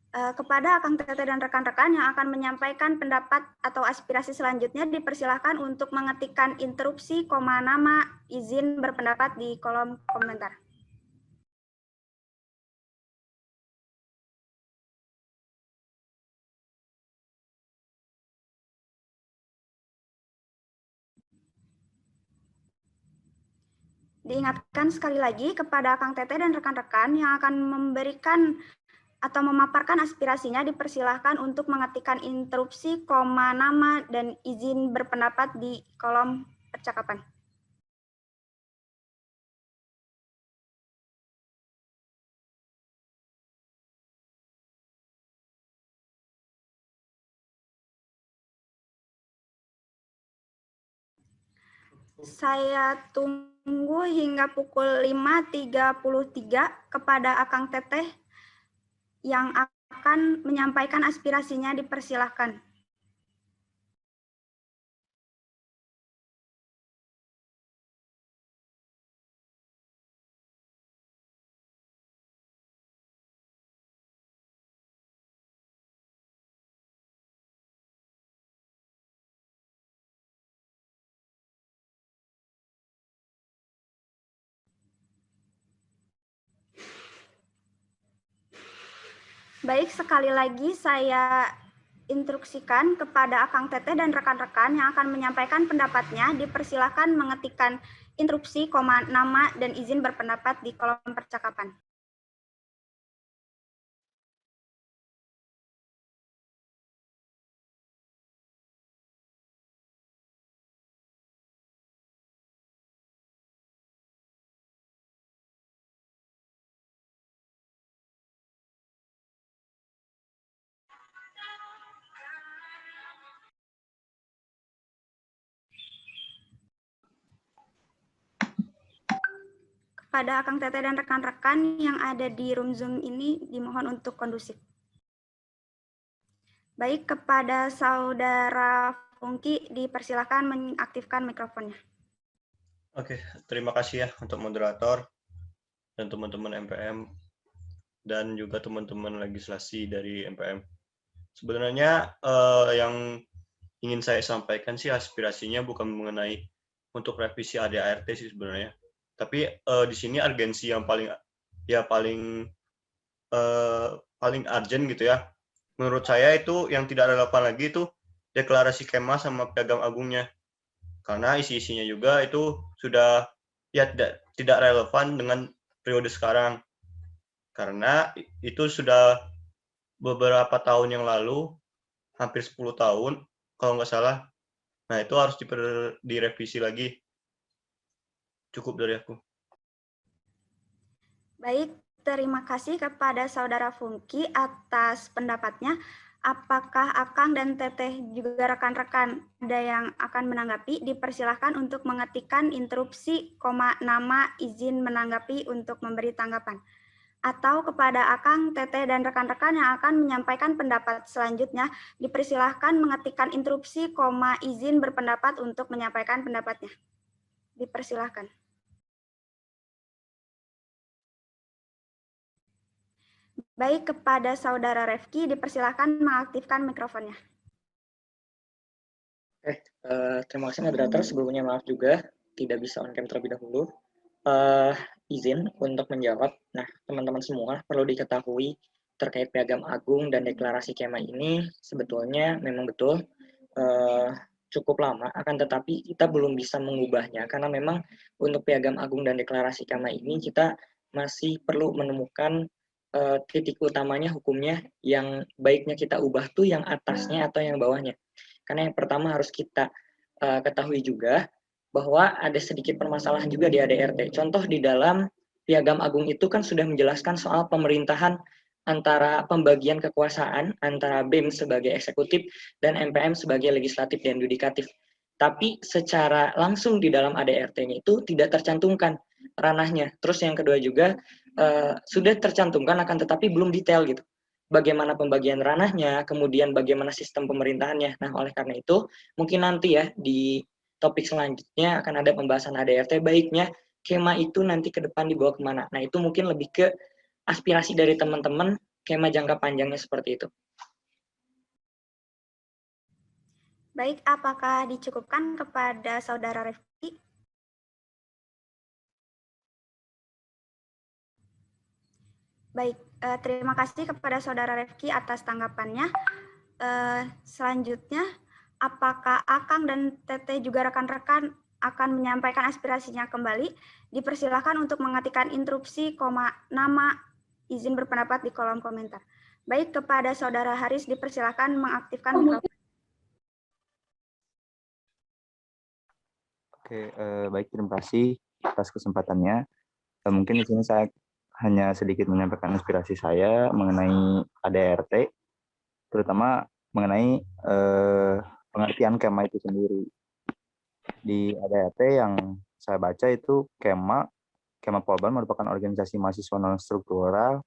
Kepada Akang Teteh dan rekan-rekan yang akan menyampaikan pendapat atau aspirasi selanjutnya, dipersilahkan untuk mengetikkan interupsi, nama, izin berpendapat di kolom komentar. Diingatkan sekali lagi kepada Akang Teteh dan rekan-rekan yang akan memberikan atau memaparkan aspirasinya, dipersilahkan untuk mengetikkan interupsi, nama, dan izin berpendapat di kolom percakapan. Saya tunggu hingga pukul 5.33 kepada Akang Teteh yang akan menyampaikan aspirasinya, dipersilahkan. Baik, sekali lagi saya instruksikan kepada Akang Teteh dan rekan-rekan yang akan menyampaikan pendapatnya, dipersilahkan mengetikkan interupsi, nama, dan izin berpendapat di kolom percakapan. Kepada Akang Teteh dan rekan-rekan yang ada di room Zoom ini, dimohon untuk kondusif. Baik, kepada Saudara Fungki, dipersilakan mengaktifkan mikrofonnya. Oke, terima kasih ya untuk moderator dan teman-teman MPM dan juga teman-teman legislasi dari MPM. Sebenarnya yang ingin saya sampaikan sih aspirasinya bukan mengenai untuk revisi ADART sih sebenarnya, tapi di sini urgensi yang paling urgent gitu ya. Menurut saya itu yang tidak relevan lagi itu deklarasi Kema sama Piagam Agungnya, karena isi-isinya juga itu sudah ya tidak relevan dengan periode sekarang, karena itu sudah beberapa tahun yang lalu, hampir 10 tahun kalau nggak salah. Nah, itu harus direvisi lagi. Cukup dari aku. Baik, terima kasih kepada Saudara Fungki atas pendapatnya. Apakah Akang dan Teteh juga rekan-rekan ada yang akan menanggapi? Dipersilahkan untuk mengetikkan interupsi, nama, izin menanggapi untuk memberi tanggapan. Atau kepada Akang, Teteh, dan rekan-rekan yang akan menyampaikan pendapat selanjutnya, dipersilahkan mengetikkan interupsi, izin berpendapat untuk menyampaikan pendapatnya. Dipersilahkan. Baik, kepada Saudara Refki, dipersilahkan mengaktifkan mikrofonnya. Terima kasih moderator. Sebelumnya maaf juga tidak bisa on cam terlebih dahulu. Izin untuk menjawab. Nah, teman-teman semua perlu diketahui terkait Piagam Agung dan Deklarasi Kema ini sebetulnya memang betul cukup lama, akan tetapi kita belum bisa mengubahnya karena memang untuk Piagam Agung dan Deklarasi Kema ini kita masih perlu menemukan titik utamanya hukumnya yang baiknya kita ubah tuh yang atasnya atau yang bawahnya. Karena yang pertama harus kita ketahui juga bahwa ada sedikit permasalahan juga di ADRT. Contoh di dalam Piagam Agung itu kan sudah menjelaskan soal pemerintahan antara pembagian kekuasaan antara BEM sebagai eksekutif dan MPM sebagai legislatif dan yudikatif. Tapi secara langsung di dalam ADRT-nya itu tidak tercantumkan ranahnya. Terus yang kedua juga sudah tercantumkan akan tetapi belum detail gitu. Bagaimana pembagian ranahnya, kemudian bagaimana sistem pemerintahannya. Nah, oleh karena itu mungkin nanti ya di topik selanjutnya akan ada pembahasan ADRT, baiknya Kema itu nanti ke depan dibawa kemana. Nah, itu mungkin lebih ke aspirasi dari teman-teman, Kema jangka panjangnya seperti itu. Baik, apakah dicukupkan kepada Saudara Refki? Baik, terima kasih kepada Saudara Refki atas tanggapannya. Selanjutnya, apakah Akang dan Teteh juga rekan-rekan akan menyampaikan aspirasinya kembali? Dipersilakan untuk mengetikkan interupsi, nama, izin berpendapat di kolom komentar. Baik, kepada Saudara Haris dipersilakan mengaktifkan mikrofon. Oke, baik, terima kasih atas kesempatannya. Mungkin di sini saya hanya sedikit menyampaikan inspirasi saya mengenai ADRT, terutama mengenai pengertian Kema itu sendiri. Di ADRT yang saya baca itu Kema Polban merupakan organisasi mahasiswa non-struktural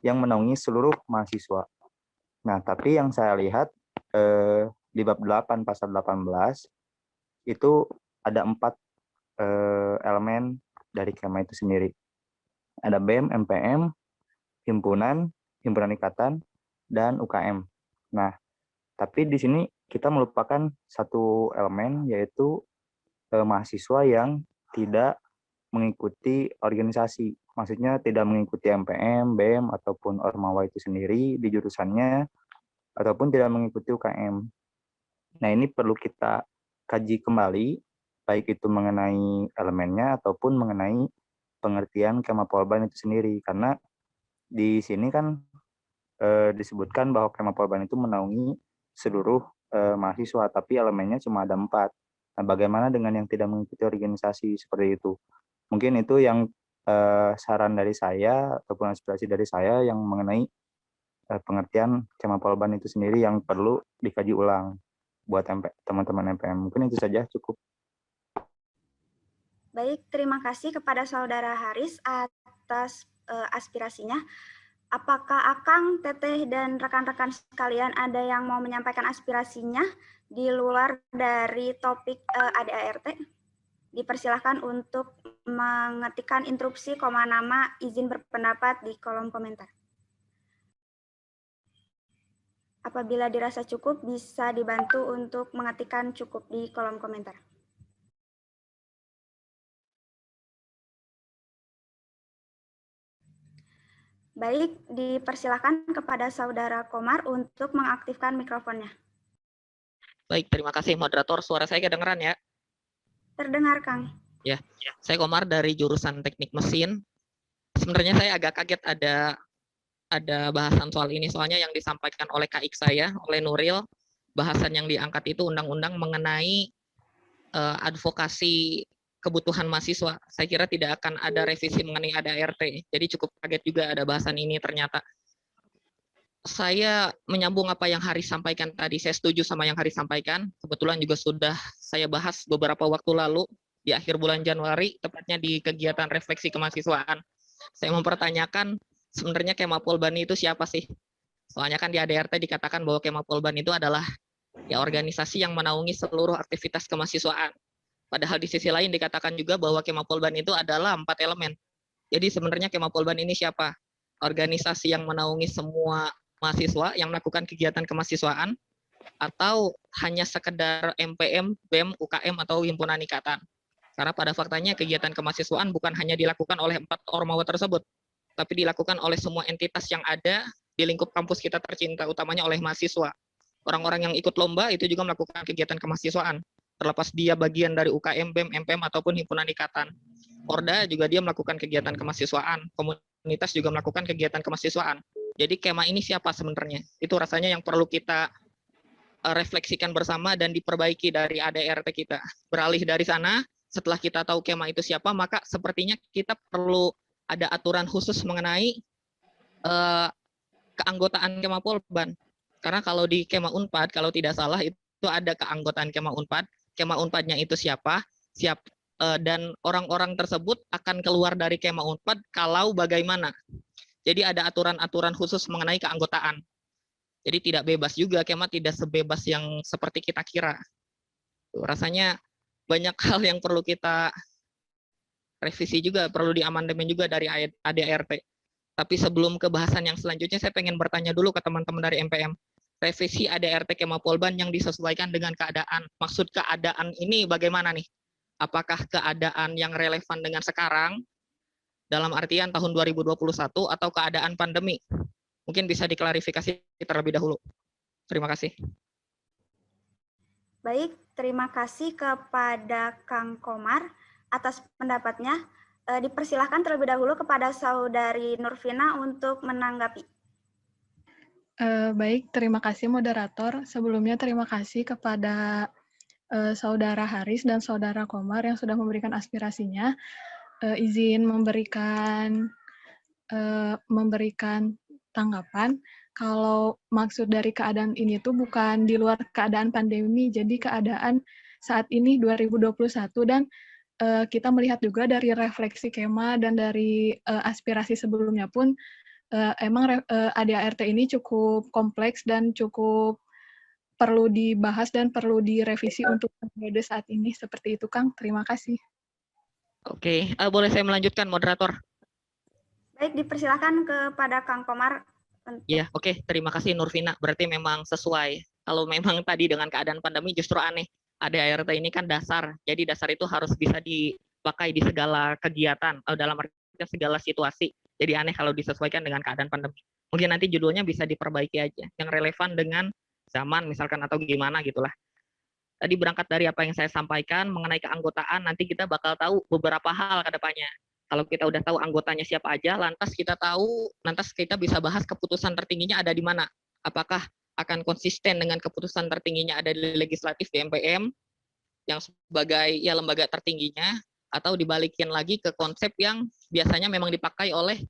yang menaungi seluruh mahasiswa. Nah, tapi yang saya lihat di bab 8 pasal 18 itu ada 4 elemen dari Kema itu sendiri. Ada BEM, MPM, himpunan ikatan, dan UKM. Nah, tapi di sini kita melupakan satu elemen, yaitu mahasiswa yang tidak mengikuti organisasi. Maksudnya tidak mengikuti MPM, BEM, ataupun Ormawa itu sendiri di jurusannya, ataupun tidak mengikuti UKM. Nah, ini perlu kita kaji kembali, baik itu mengenai elemennya ataupun mengenai pengertian Kema Polban itu sendiri, karena di sini kan disebutkan bahwa Kema Polban itu menaungi seluruh mahasiswa, tapi elemennya cuma ada 4. Nah, bagaimana dengan yang tidak mengikuti organisasi seperti itu? Mungkin itu yang saran dari saya ataupun aspirasi dari saya yang mengenai pengertian Kema Polban itu sendiri yang perlu dikaji ulang buat teman-teman MPM. Mungkin itu saja, cukup. Baik, terima kasih kepada Saudara Haris atas aspirasinya. Apakah Akang, Teteh, dan rekan-rekan sekalian ada yang mau menyampaikan aspirasinya di luar dari topik ADART? Dipersilahkan untuk mengetikkan interupsi, nama, izin berpendapat di kolom komentar. Apabila dirasa cukup, bisa dibantu untuk mengetikkan cukup di kolom komentar. Baik, dipersilakan kepada Saudara Komar untuk mengaktifkan mikrofonnya. Baik, terima kasih moderator. Suara saya kedengeran ya? Terdengar, Kang. Ya, saya Komar dari jurusan Teknik Mesin. Sebenarnya saya agak kaget ada bahasan soal ini, soalnya yang disampaikan oleh KX saya, oleh Nuril, bahasan yang diangkat itu undang-undang mengenai advokasi kebutuhan mahasiswa. Saya kira tidak akan ada revisi mengenai ADART. Jadi cukup kaget juga ada bahasan ini ternyata. Saya menyambung apa yang Haris sampaikan tadi. Saya setuju sama yang Haris sampaikan. Kebetulan juga sudah saya bahas beberapa waktu lalu di akhir bulan Januari, tepatnya di kegiatan refleksi kemahasiswaan. Saya mempertanyakan sebenarnya Kemapolban itu siapa sih? Soalnya kan di ADART dikatakan bahwa Kemapolban itu adalah ya organisasi yang menaungi seluruh aktivitas kemahasiswaan. Padahal di sisi lain dikatakan juga bahwa Kemapolban itu adalah 4 elemen. Jadi sebenarnya Kemapolban ini siapa? Organisasi yang menaungi semua mahasiswa yang melakukan kegiatan kemahasiswaan, atau hanya sekedar MPM, BEM, UKM, atau himpunan ikatan. Karena pada faktanya kegiatan kemahasiswaan bukan hanya dilakukan oleh 4 ormawa tersebut, tapi dilakukan oleh semua entitas yang ada di lingkup kampus kita tercinta, utamanya oleh mahasiswa. Orang-orang yang ikut lomba itu juga melakukan kegiatan kemahasiswaan, terlepas dia bagian dari UKM, BEM, MPM, ataupun himpunan ikatan. Orda juga dia melakukan kegiatan kemahasiswaan, komunitas juga melakukan kegiatan kemahasiswaan. Jadi Kema ini siapa sebenarnya? Itu rasanya yang perlu kita refleksikan bersama dan diperbaiki dari ADART kita. Beralih dari sana, setelah kita tahu Kema itu siapa, maka sepertinya kita perlu ada aturan khusus mengenai keanggotaan Kemapolban. Karena kalau di Kema Unpad, kalau tidak salah itu ada keanggotaan Kema Unpad. Kema Unpadnya itu siapa? Dan orang-orang tersebut akan keluar dari Kema Unpad kalau bagaimana. Jadi ada aturan-aturan khusus mengenai keanggotaan. Jadi tidak bebas juga, Kema tidak sebebas yang seperti kita kira. Rasanya banyak hal yang perlu kita revisi juga, perlu diamandemen juga dari ADART. Tapi sebelum ke bahasan yang selanjutnya, saya pengen bertanya dulu ke teman-teman dari MPM. Revisi ADART Kemapolban yang disesuaikan dengan keadaan. Maksud keadaan ini bagaimana nih? Apakah keadaan yang relevan dengan sekarang, dalam artian tahun 2021, atau keadaan pandemi? Mungkin bisa diklarifikasi terlebih dahulu. Terima kasih. Baik, terima kasih kepada Kang Komar atas pendapatnya. Dipersilahkan terlebih dahulu kepada Saudari Nurvina untuk menanggapi. Baik, terima kasih moderator. Sebelumnya terima kasih kepada Saudara Haris dan Saudara Komar yang sudah memberikan aspirasinya. Izin memberikan tanggapan. Kalau maksud dari keadaan ini tuh bukan di luar keadaan pandemi, jadi keadaan saat ini 2021 dan kita melihat juga dari refleksi Kema dan dari aspirasi sebelumnya pun emang ADART ini cukup kompleks dan cukup perlu dibahas dan perlu direvisi untuk periode saat ini. Seperti itu, Kang. Terima kasih. Oke, boleh saya melanjutkan, moderator? Baik, dipersilakan kepada Kang Komar. Ya, oke. Terima kasih, Nurvina. Berarti memang sesuai. Kalau memang tadi dengan keadaan pandemi justru aneh. ADART ini kan dasar. Jadi dasar itu harus bisa dipakai di segala kegiatan, dalam artian segala situasi. Jadi aneh kalau disesuaikan dengan keadaan pandemi. Mungkin nanti judulnya bisa diperbaiki aja. Yang relevan dengan zaman misalkan atau gimana gitulah. Tadi berangkat dari apa yang saya sampaikan mengenai keanggotaan, nanti kita bakal tahu beberapa hal ke depannya. Kalau kita udah tahu anggotanya siapa aja, lantas kita bisa bahas keputusan tertingginya ada di mana. Apakah akan konsisten dengan keputusan tertingginya ada di legislatif di MPM, yang sebagai ya lembaga tertingginya, atau dibalikin lagi ke konsep yang biasanya memang dipakai oleh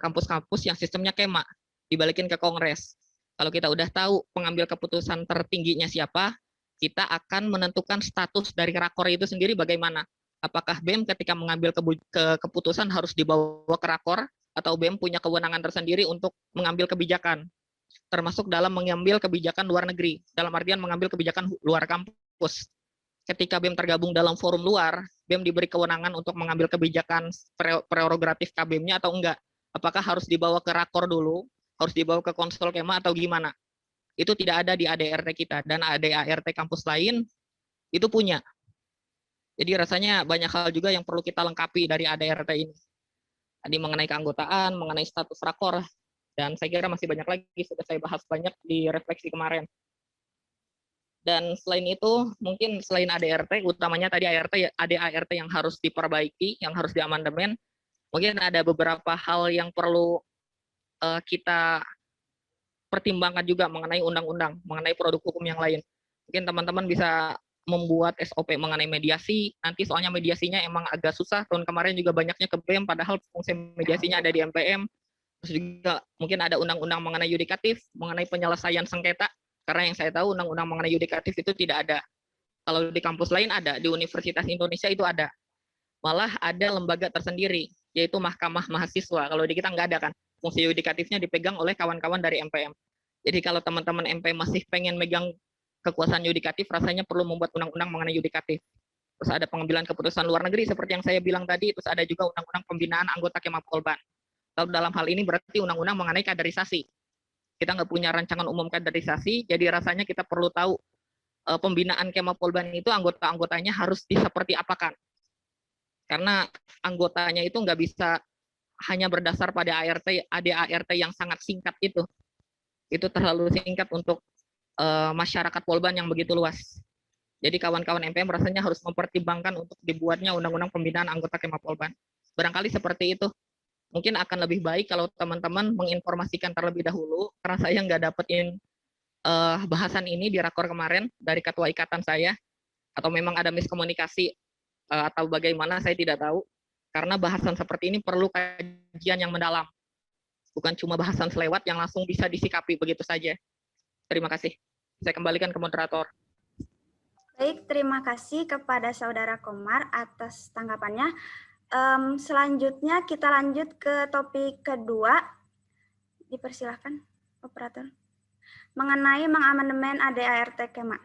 kampus-kampus yang sistemnya Kema, dibalikin ke Kongres. Kalau kita udah tahu pengambil keputusan tertingginya siapa, kita akan menentukan status dari rakor itu sendiri bagaimana. Apakah BEM ketika mengambil keputusan harus dibawa ke rakor, atau BEM punya kewenangan tersendiri untuk mengambil kebijakan, termasuk dalam mengambil kebijakan luar negeri, dalam artian mengambil kebijakan luar kampus. Ketika BEM tergabung dalam forum luar, BEM diberi kewenangan untuk mengambil kebijakan prerogatif KBM-nya atau enggak? Apakah harus dibawa ke rakor dulu, harus dibawa ke konsol Kema atau gimana? itu tidak ada di ADRT kita, dan ADART kampus lain itu punya. Jadi rasanya banyak hal juga yang perlu kita lengkapi dari ADRT ini. Tadi mengenai keanggotaan, mengenai status rakor, dan saya kira masih banyak lagi, sudah saya bahas banyak di refleksi kemarin. Dan selain itu, mungkin selain ADRT, utamanya tadi ADART yang harus diperbaiki, yang harus diamandemen, mungkin ada beberapa hal yang perlu kita pertimbangkan juga mengenai undang-undang, mengenai produk hukum yang lain. Mungkin teman-teman bisa membuat SOP mengenai mediasi, nanti soalnya mediasinya emang agak susah, tahun kemarin juga banyaknya ke BEM, padahal fungsi mediasinya ada di MPM, terus juga mungkin ada undang-undang mengenai yudikatif, mengenai penyelesaian sengketa, karena yang saya tahu undang-undang mengenai yudikatif itu tidak ada. Kalau di kampus lain ada, di Universitas Indonesia itu ada. Malah ada lembaga tersendiri, yaitu Mahkamah Mahasiswa. Kalau di kita nggak ada kan, fungsi yudikatifnya dipegang oleh kawan-kawan dari MPM. Jadi kalau teman-teman MPM masih pengen megang kekuasaan yudikatif, rasanya perlu membuat undang-undang mengenai yudikatif. Terus ada pengambilan keputusan luar negeri, seperti yang saya bilang tadi, terus ada juga undang-undang pembinaan anggota Kemah Polban. Kalau dalam hal ini berarti undang-undang mengenai kaderisasi. Kita nggak punya rancangan umum kaderisasi, jadi rasanya kita perlu tahu pembinaan Kemah Polban itu anggota-anggotanya harus seperti apakan. Karena anggotanya itu nggak bisa hanya berdasar pada ADART yang sangat singkat itu. Itu terlalu singkat untuk masyarakat Polban yang begitu luas. Jadi kawan-kawan MPM rasanya harus mempertimbangkan untuk dibuatnya undang-undang pembinaan anggota Kemah Polban. Barangkali seperti itu. Mungkin akan lebih baik kalau teman-teman menginformasikan terlebih dahulu, karena saya nggak dapetin bahasan ini di rakor kemarin dari ketua ikatan saya, atau memang ada miskomunikasi atau bagaimana, saya tidak tahu. Karena bahasan seperti ini perlu kajian yang mendalam. Bukan cuma bahasan selewat yang langsung bisa disikapi begitu saja. Terima kasih. Saya kembalikan ke moderator. Baik, terima kasih kepada Saudara Komar atas tanggapannya. Selanjutnya kita lanjut ke topik kedua. Dipersilahkan, operator. Mengenai mengamandemen ADART Kemah.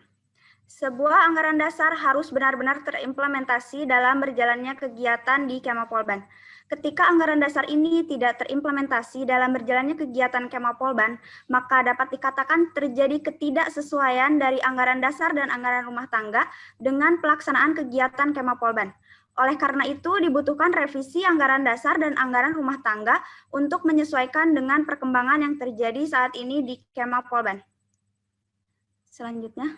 Sebuah anggaran dasar harus benar-benar terimplementasi dalam berjalannya kegiatan di Kemah Polban. Ketika anggaran dasar ini tidak terimplementasi dalam berjalannya kegiatan Kemah Polban, maka dapat dikatakan terjadi ketidaksesuaian dari anggaran dasar dan anggaran rumah tangga dengan pelaksanaan kegiatan Kemah Polban. Oleh karena itu, dibutuhkan revisi anggaran dasar dan anggaran rumah tangga untuk menyesuaikan dengan perkembangan yang terjadi saat ini di Kemah Polban. Selanjutnya.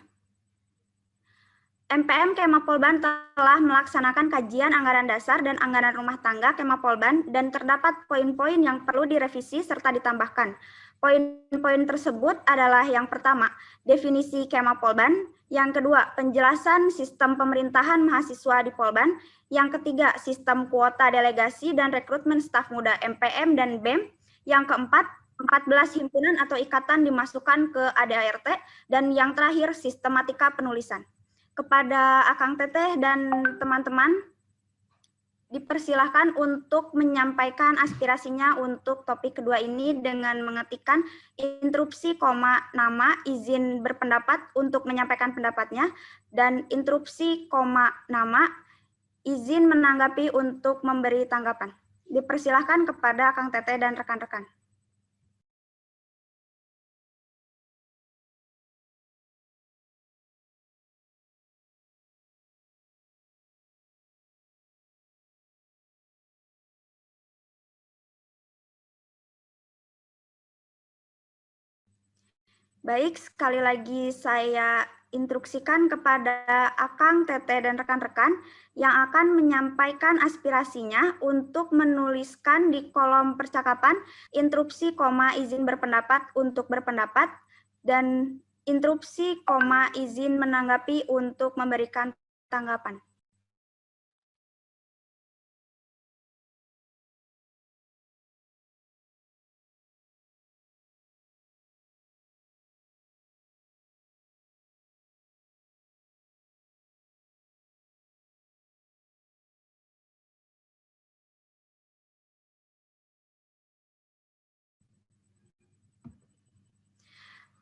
MPM Kemah Polban telah melaksanakan kajian anggaran dasar dan anggaran rumah tangga Kemah Polban dan terdapat poin-poin yang perlu direvisi serta ditambahkan. Poin-poin tersebut adalah yang pertama, definisi Kemah Polban, yang kedua, penjelasan sistem pemerintahan mahasiswa di Polban, yang ketiga, sistem kuota delegasi dan rekrutmen staf muda MPM dan BEM, yang keempat, 14 himpunan atau ikatan dimasukkan ke ADART, dan yang terakhir, sistematika penulisan. Kepada Akang Teteh dan teman-teman, dipersilahkan untuk menyampaikan aspirasinya untuk topik kedua ini dengan mengetikkan interupsi, nama, izin berpendapat untuk menyampaikan pendapatnya, dan interupsi, nama, izin menanggapi untuk memberi tanggapan. Dipersilahkan kepada Akang Teteh dan rekan-rekan. Baik, sekali lagi saya instruksikan kepada Akang, Teteh, dan rekan-rekan yang akan menyampaikan aspirasinya untuk menuliskan di kolom percakapan interupsi, izin berpendapat untuk berpendapat, dan interupsi, izin menanggapi untuk memberikan tanggapan.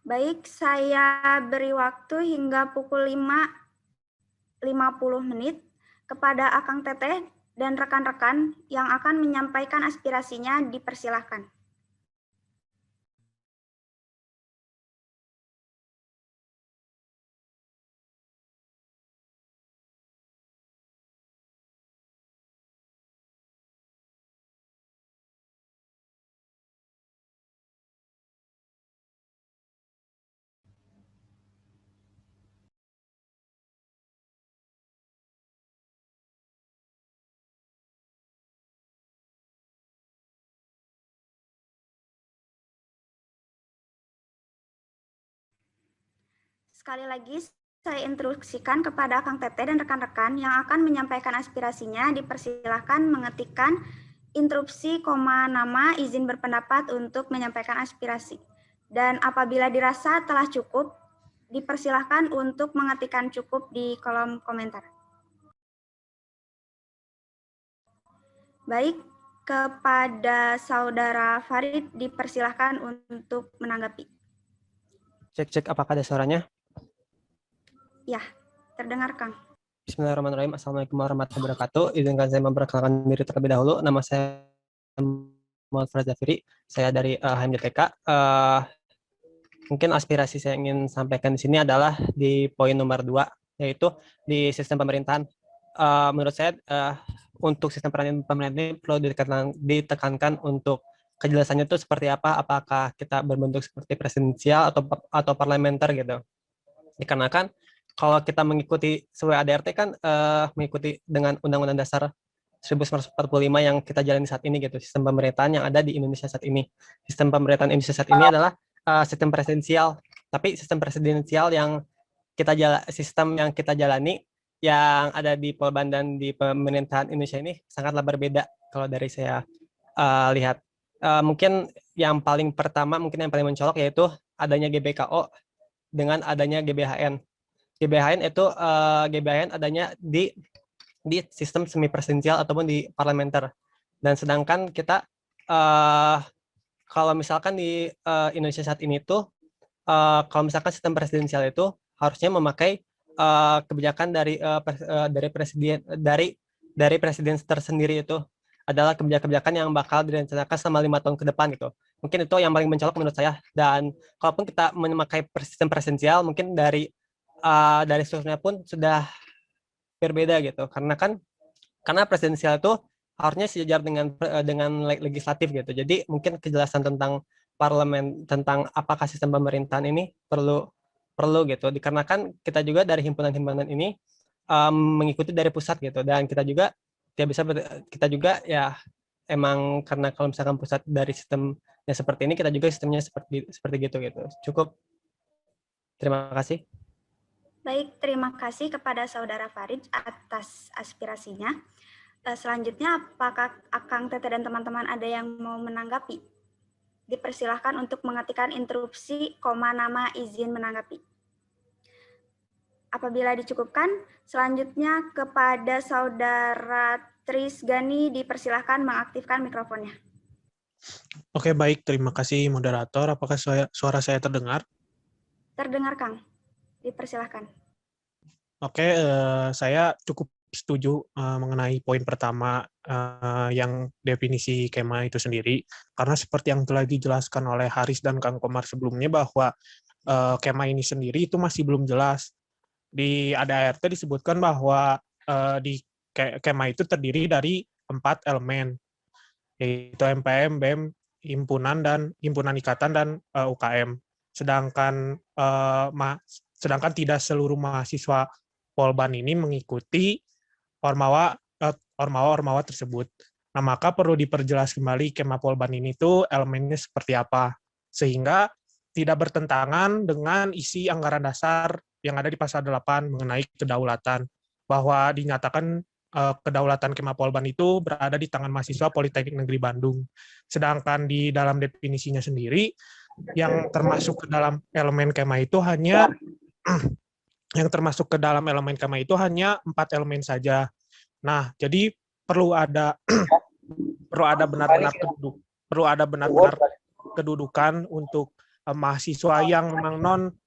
Baik, saya beri waktu hingga pukul 5.50 kepada Akang Teteh dan rekan-rekan yang akan menyampaikan aspirasinya, dipersilahkan. Sekali lagi, saya instruksikan kepada Kang Tete dan rekan-rekan yang akan menyampaikan aspirasinya, dipersilahkan mengetikkan interupsi, nama, izin berpendapat untuk menyampaikan aspirasi. Dan apabila dirasa telah cukup, dipersilahkan untuk mengetikkan cukup di kolom komentar. Baik, kepada Saudara Farid dipersilahkan untuk menanggapi. Cek apakah ada suaranya? Ya, terdengar Kang. Bismillahirrahmanirrahim. Assalamualaikum warahmatullahi wabarakatuh. Izinkan saya memperkenalkan diri terlebih dahulu. Nama saya Muhammad Farid Zafiri. Saya dari HMJTK. Mungkin aspirasi saya ingin sampaikan di sini adalah di poin nomor 2, yaitu di sistem pemerintahan. Menurut saya untuk sistem pemerintahan ini perlu ditekankan untuk kejelasannya itu seperti apa, apakah kita berbentuk seperti presidensial atau parlementer gitu. Dikarenakan kalau kita mengikuti sesuai ADRT kan mengikuti dengan Undang-Undang Dasar 1945 yang kita jalani saat ini gitu, sistem pemerintahan yang ada di Indonesia saat ini. Sistem pemerintahan Indonesia saat ini adalah sistem presidensial, tapi sistem presidensial yang sistem yang kita jalani yang ada di Polban dan di pemerintahan Indonesia ini sangatlah berbeda kalau dari saya lihat. Mungkin yang paling pertama, mungkin yang paling mencolok yaitu adanya GBKO dengan adanya GBHN. GBHN itu GBHN adanya di sistem semi presidensial ataupun di parlementer. Dan sedangkan kita kalau misalkan di Indonesia saat ini tuh kalau misalkan sistem presidensial itu harusnya memakai kebijakan dari presiden tersendiri, itu adalah kebijakan yang bakal direncanakan selama 5 tahun ke depan gitu. Mungkin itu yang paling mencolok menurut saya. Dan kalaupun kita memakai sistem presidensial, mungkin dari strukturnya pun sudah berbeda gitu. Karena presidensial itu harusnya sejajar dengan legislatif gitu. Jadi mungkin kejelasan tentang parlemen, tentang apakah sistem pemerintahan ini perlu gitu. Dikarenakan kita juga dari himpunan-himpunan ini mengikuti dari pusat gitu, dan kita juga ya emang karena kalau misalkan pusat dari sistemnya seperti ini, kita juga sistemnya seperti gitu. Cukup. Terima kasih. Baik, terima kasih kepada Saudara Farid atas aspirasinya. Selanjutnya, apakah Akang Tete dan teman-teman ada yang mau menanggapi? Dipersilahkan untuk mengetikkan interupsi, nama, izin menanggapi. Apabila dicukupkan, selanjutnya kepada Saudara Tris Gani dipersilahkan mengaktifkan mikrofonnya. Oke, baik. Terima kasih, moderator. Apakah suara saya terdengar? Terdengar, Kang. Dipersilahkan. Oke, saya cukup setuju mengenai poin pertama yang definisi kema itu sendiri, karena seperti yang telah dijelaskan oleh Haris dan Kang Komar sebelumnya bahwa kema ini sendiri itu masih belum jelas. Di ADART disebutkan bahwa di kema itu terdiri dari 4 elemen, yaitu MPM, BEM, himpunan ikatan, dan UKM. Sedangkan tidak seluruh mahasiswa Polban ini mengikuti ormawa tersebut. Nah, maka perlu diperjelas kembali kema Polban ini tuh elemennya seperti apa, sehingga tidak bertentangan dengan isi anggaran dasar yang ada di pasal 8 mengenai kedaulatan, bahwa dinyatakan kedaulatan kema Polban itu berada di tangan mahasiswa Politeknik Negeri Bandung. Sedangkan di dalam definisinya sendiri, yang termasuk ke dalam elemen kema itu hanya 4 elemen saja. Nah, jadi perlu ada benar-benar kedudukan untuk mahasiswa yang memang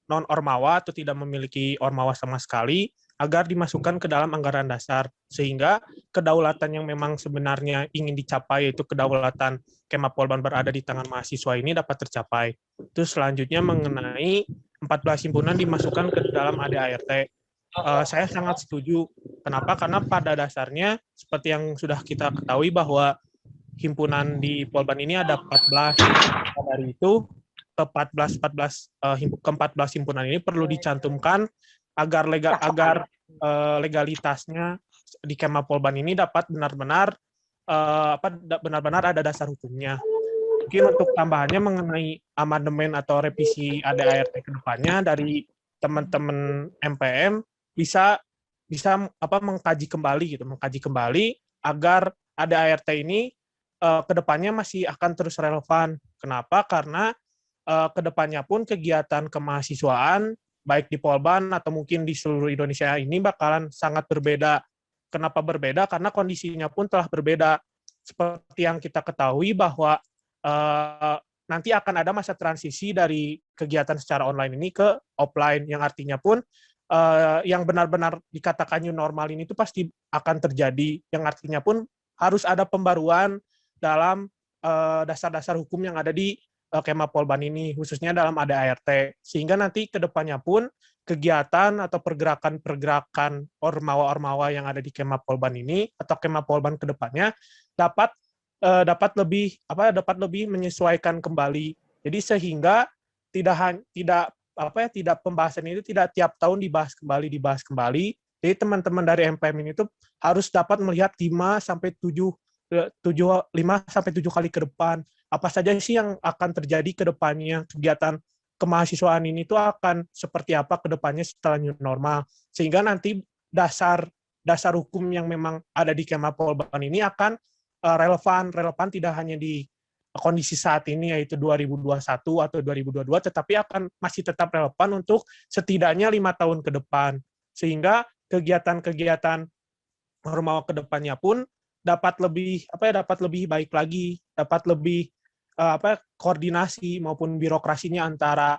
non ormawa atau tidak memiliki ormawa sama sekali, agar dimasukkan ke dalam anggaran dasar, sehingga kedaulatan yang memang sebenarnya ingin dicapai, yaitu kedaulatan kema Polban berada di tangan mahasiswa ini, dapat tercapai. Terus selanjutnya mengenai 14 himpunan dimasukkan ke dalam ADART. Saya sangat setuju. Kenapa? Karena pada dasarnya seperti yang sudah kita ketahui bahwa himpunan di Polban ini ada 14. Dari itu ke-14 himpunan ini perlu dicantumkan agar legalitasnya di kema Polban ini dapat benar-benar ada dasar hukumnya. Mungkin untuk tambahannya mengenai amandemen atau revisi ADART ke depannya, dari teman-teman MPM bisa mengkaji kembali agar ADART ini kedepannya masih akan terus relevan. Kenapa? Karena kedepannya pun kegiatan kemahasiswaan baik di Polban atau mungkin di seluruh Indonesia ini bakalan sangat berbeda. Kenapa berbeda? Karena kondisinya pun telah berbeda. Seperti yang kita ketahui bahwa nanti akan ada masa transisi dari kegiatan secara online ini ke offline, yang artinya pun yang benar-benar dikatakan new normal ini itu pasti akan terjadi, yang artinya pun harus ada pembaruan dalam dasar-dasar hukum yang ada di Kema Polban ini, khususnya dalam ADART, sehingga nanti ke depannya pun kegiatan atau pergerakan-pergerakan ormawa-ormawa yang ada di Kema Polban ini atau Kema Polban ke depannya dapat lebih menyesuaikan kembali. Jadi sehingga tidak pembahasan itu tidak tiap tahun dibahas kembali. Jadi teman-teman dari MPM ini tuh harus dapat melihat 5 sampai 7 kali ke depan. Apa saja sih yang akan terjadi ke depannya, kegiatan kemahasiswaan ini tuh akan seperti apa ke depannya setelah new normal. Sehingga nanti dasar hukum yang memang ada di Kema Polban ini akan relevan tidak hanya di kondisi saat ini yaitu 2021 atau 2022, tetapi akan masih tetap relevan untuk setidaknya 5 tahun ke depan. Sehingga kegiatan-kegiatan ormawa ke depannya pun dapat lebih baik lagi, dapat lebih koordinasi maupun birokrasinya antara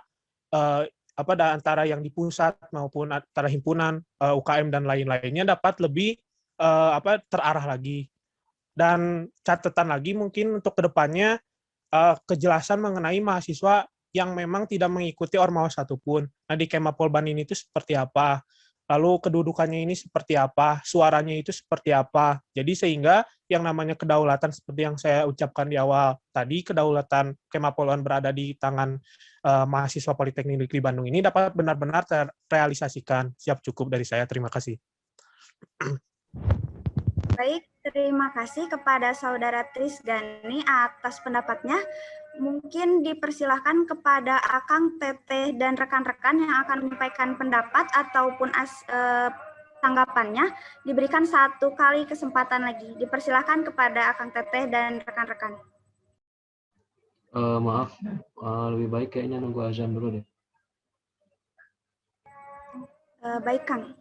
yang di pusat maupun antara himpunan UKM dan lain-lainnya dapat lebih terarah lagi. Dan catatan lagi mungkin untuk kedepannya kejelasan mengenai mahasiswa yang memang tidak mengikuti ormawa satupun. Nah, di Kema Polban ini itu seperti apa? Lalu kedudukannya ini seperti apa? Suaranya itu seperti apa? Jadi sehingga yang namanya kedaulatan seperti yang saya ucapkan di awal tadi, kedaulatan Kema Polban berada di tangan mahasiswa Politeknik Negeri Bandung ini dapat benar-benar terrealisasikan. Siap, cukup dari saya. Terima kasih. Baik, terima kasih kepada Saudara Trisgani atas pendapatnya. Mungkin dipersilahkan kepada Akang, Teteh, dan rekan-rekan yang akan menyampaikan pendapat ataupun tanggapannya. Diberikan 1 kali kesempatan lagi. Dipersilahkan kepada Akang, Teteh, dan rekan-rekan. Maaf, lebih baik kayaknya nunggu azan dulu deh. Baik, Kang.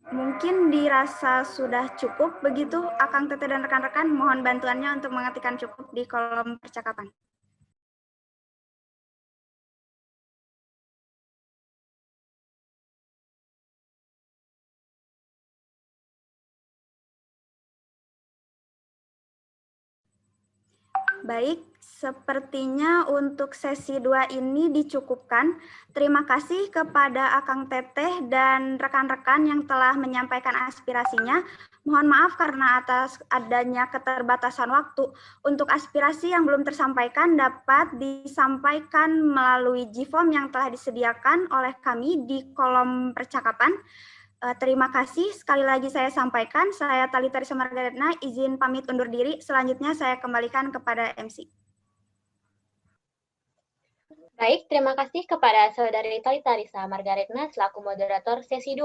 Mungkin dirasa sudah cukup begitu, Akang, Teteh, dan rekan-rekan. Mohon bantuannya untuk mengetikkan cukup di kolom percakapan. Baik, sepertinya untuk sesi 2 ini dicukupkan. Terima kasih kepada Akang Teteh dan rekan-rekan yang telah menyampaikan aspirasinya. Mohon maaf karena atas adanya keterbatasan waktu. Untuk aspirasi yang belum tersampaikan dapat disampaikan melalui G-Form yang telah disediakan oleh kami di kolom percakapan. Terima kasih. Sekali lagi saya sampaikan, saya Thalita Risa Margaretna, izin pamit undur diri. Selanjutnya saya kembalikan kepada MC. Baik, terima kasih kepada Saudari Thalita Risa Margaretna selaku moderator sesi 2.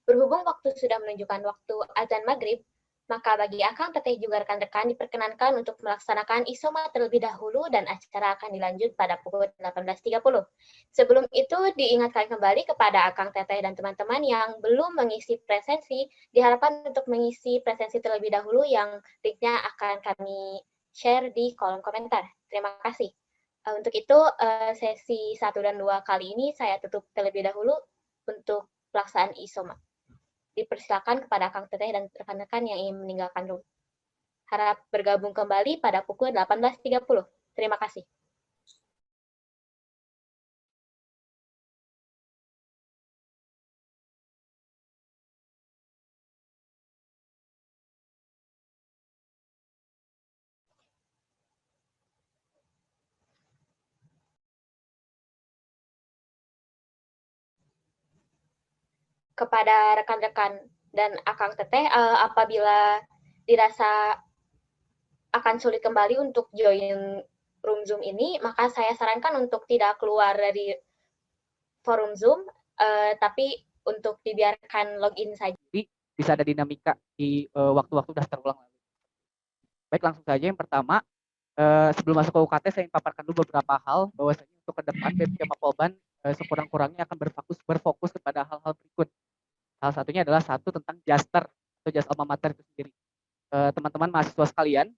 Berhubung waktu sudah menunjukkan waktu azan maghrib, maka bagi Akang, Teteh, juga rekan-rekan diperkenankan untuk melaksanakan isoma terlebih dahulu dan acara akan dilanjut pada pukul 18.30. Sebelum itu, diingatkan kembali kepada Akang, Teteh, dan teman-teman yang belum mengisi presensi, diharapkan untuk mengisi presensi terlebih dahulu yang linknya akan kami share di kolom komentar. Terima kasih. Untuk itu, sesi 1 dan 2 kali ini saya tutup terlebih dahulu untuk pelaksanaan isoma. Dipersilakan kepada Kang Teteh dan rekan-rekan yang ingin meninggalkan room. Harap bergabung kembali pada pukul 18.30. Terima kasih. Kepada rekan-rekan dan Akang Teteh, apabila dirasa akan sulit kembali untuk join room Zoom ini, maka saya sarankan untuk tidak keluar dari forum Zoom, tapi untuk dibiarkan login saja. Jadi bisa ada dinamika di waktu-waktu udah terulang. Baik, langsung saja yang pertama, sebelum masuk ke UKT saya ingin paparkan dulu beberapa hal bahwasanya untuk ke depan BEM Polban sekurang-kurangnya akan berfokus kepada hal-hal berikut. Salah satunya adalah satu tentang Jaster atau Jas Alma Mater itu sendiri. Teman-teman mahasiswa sekalian,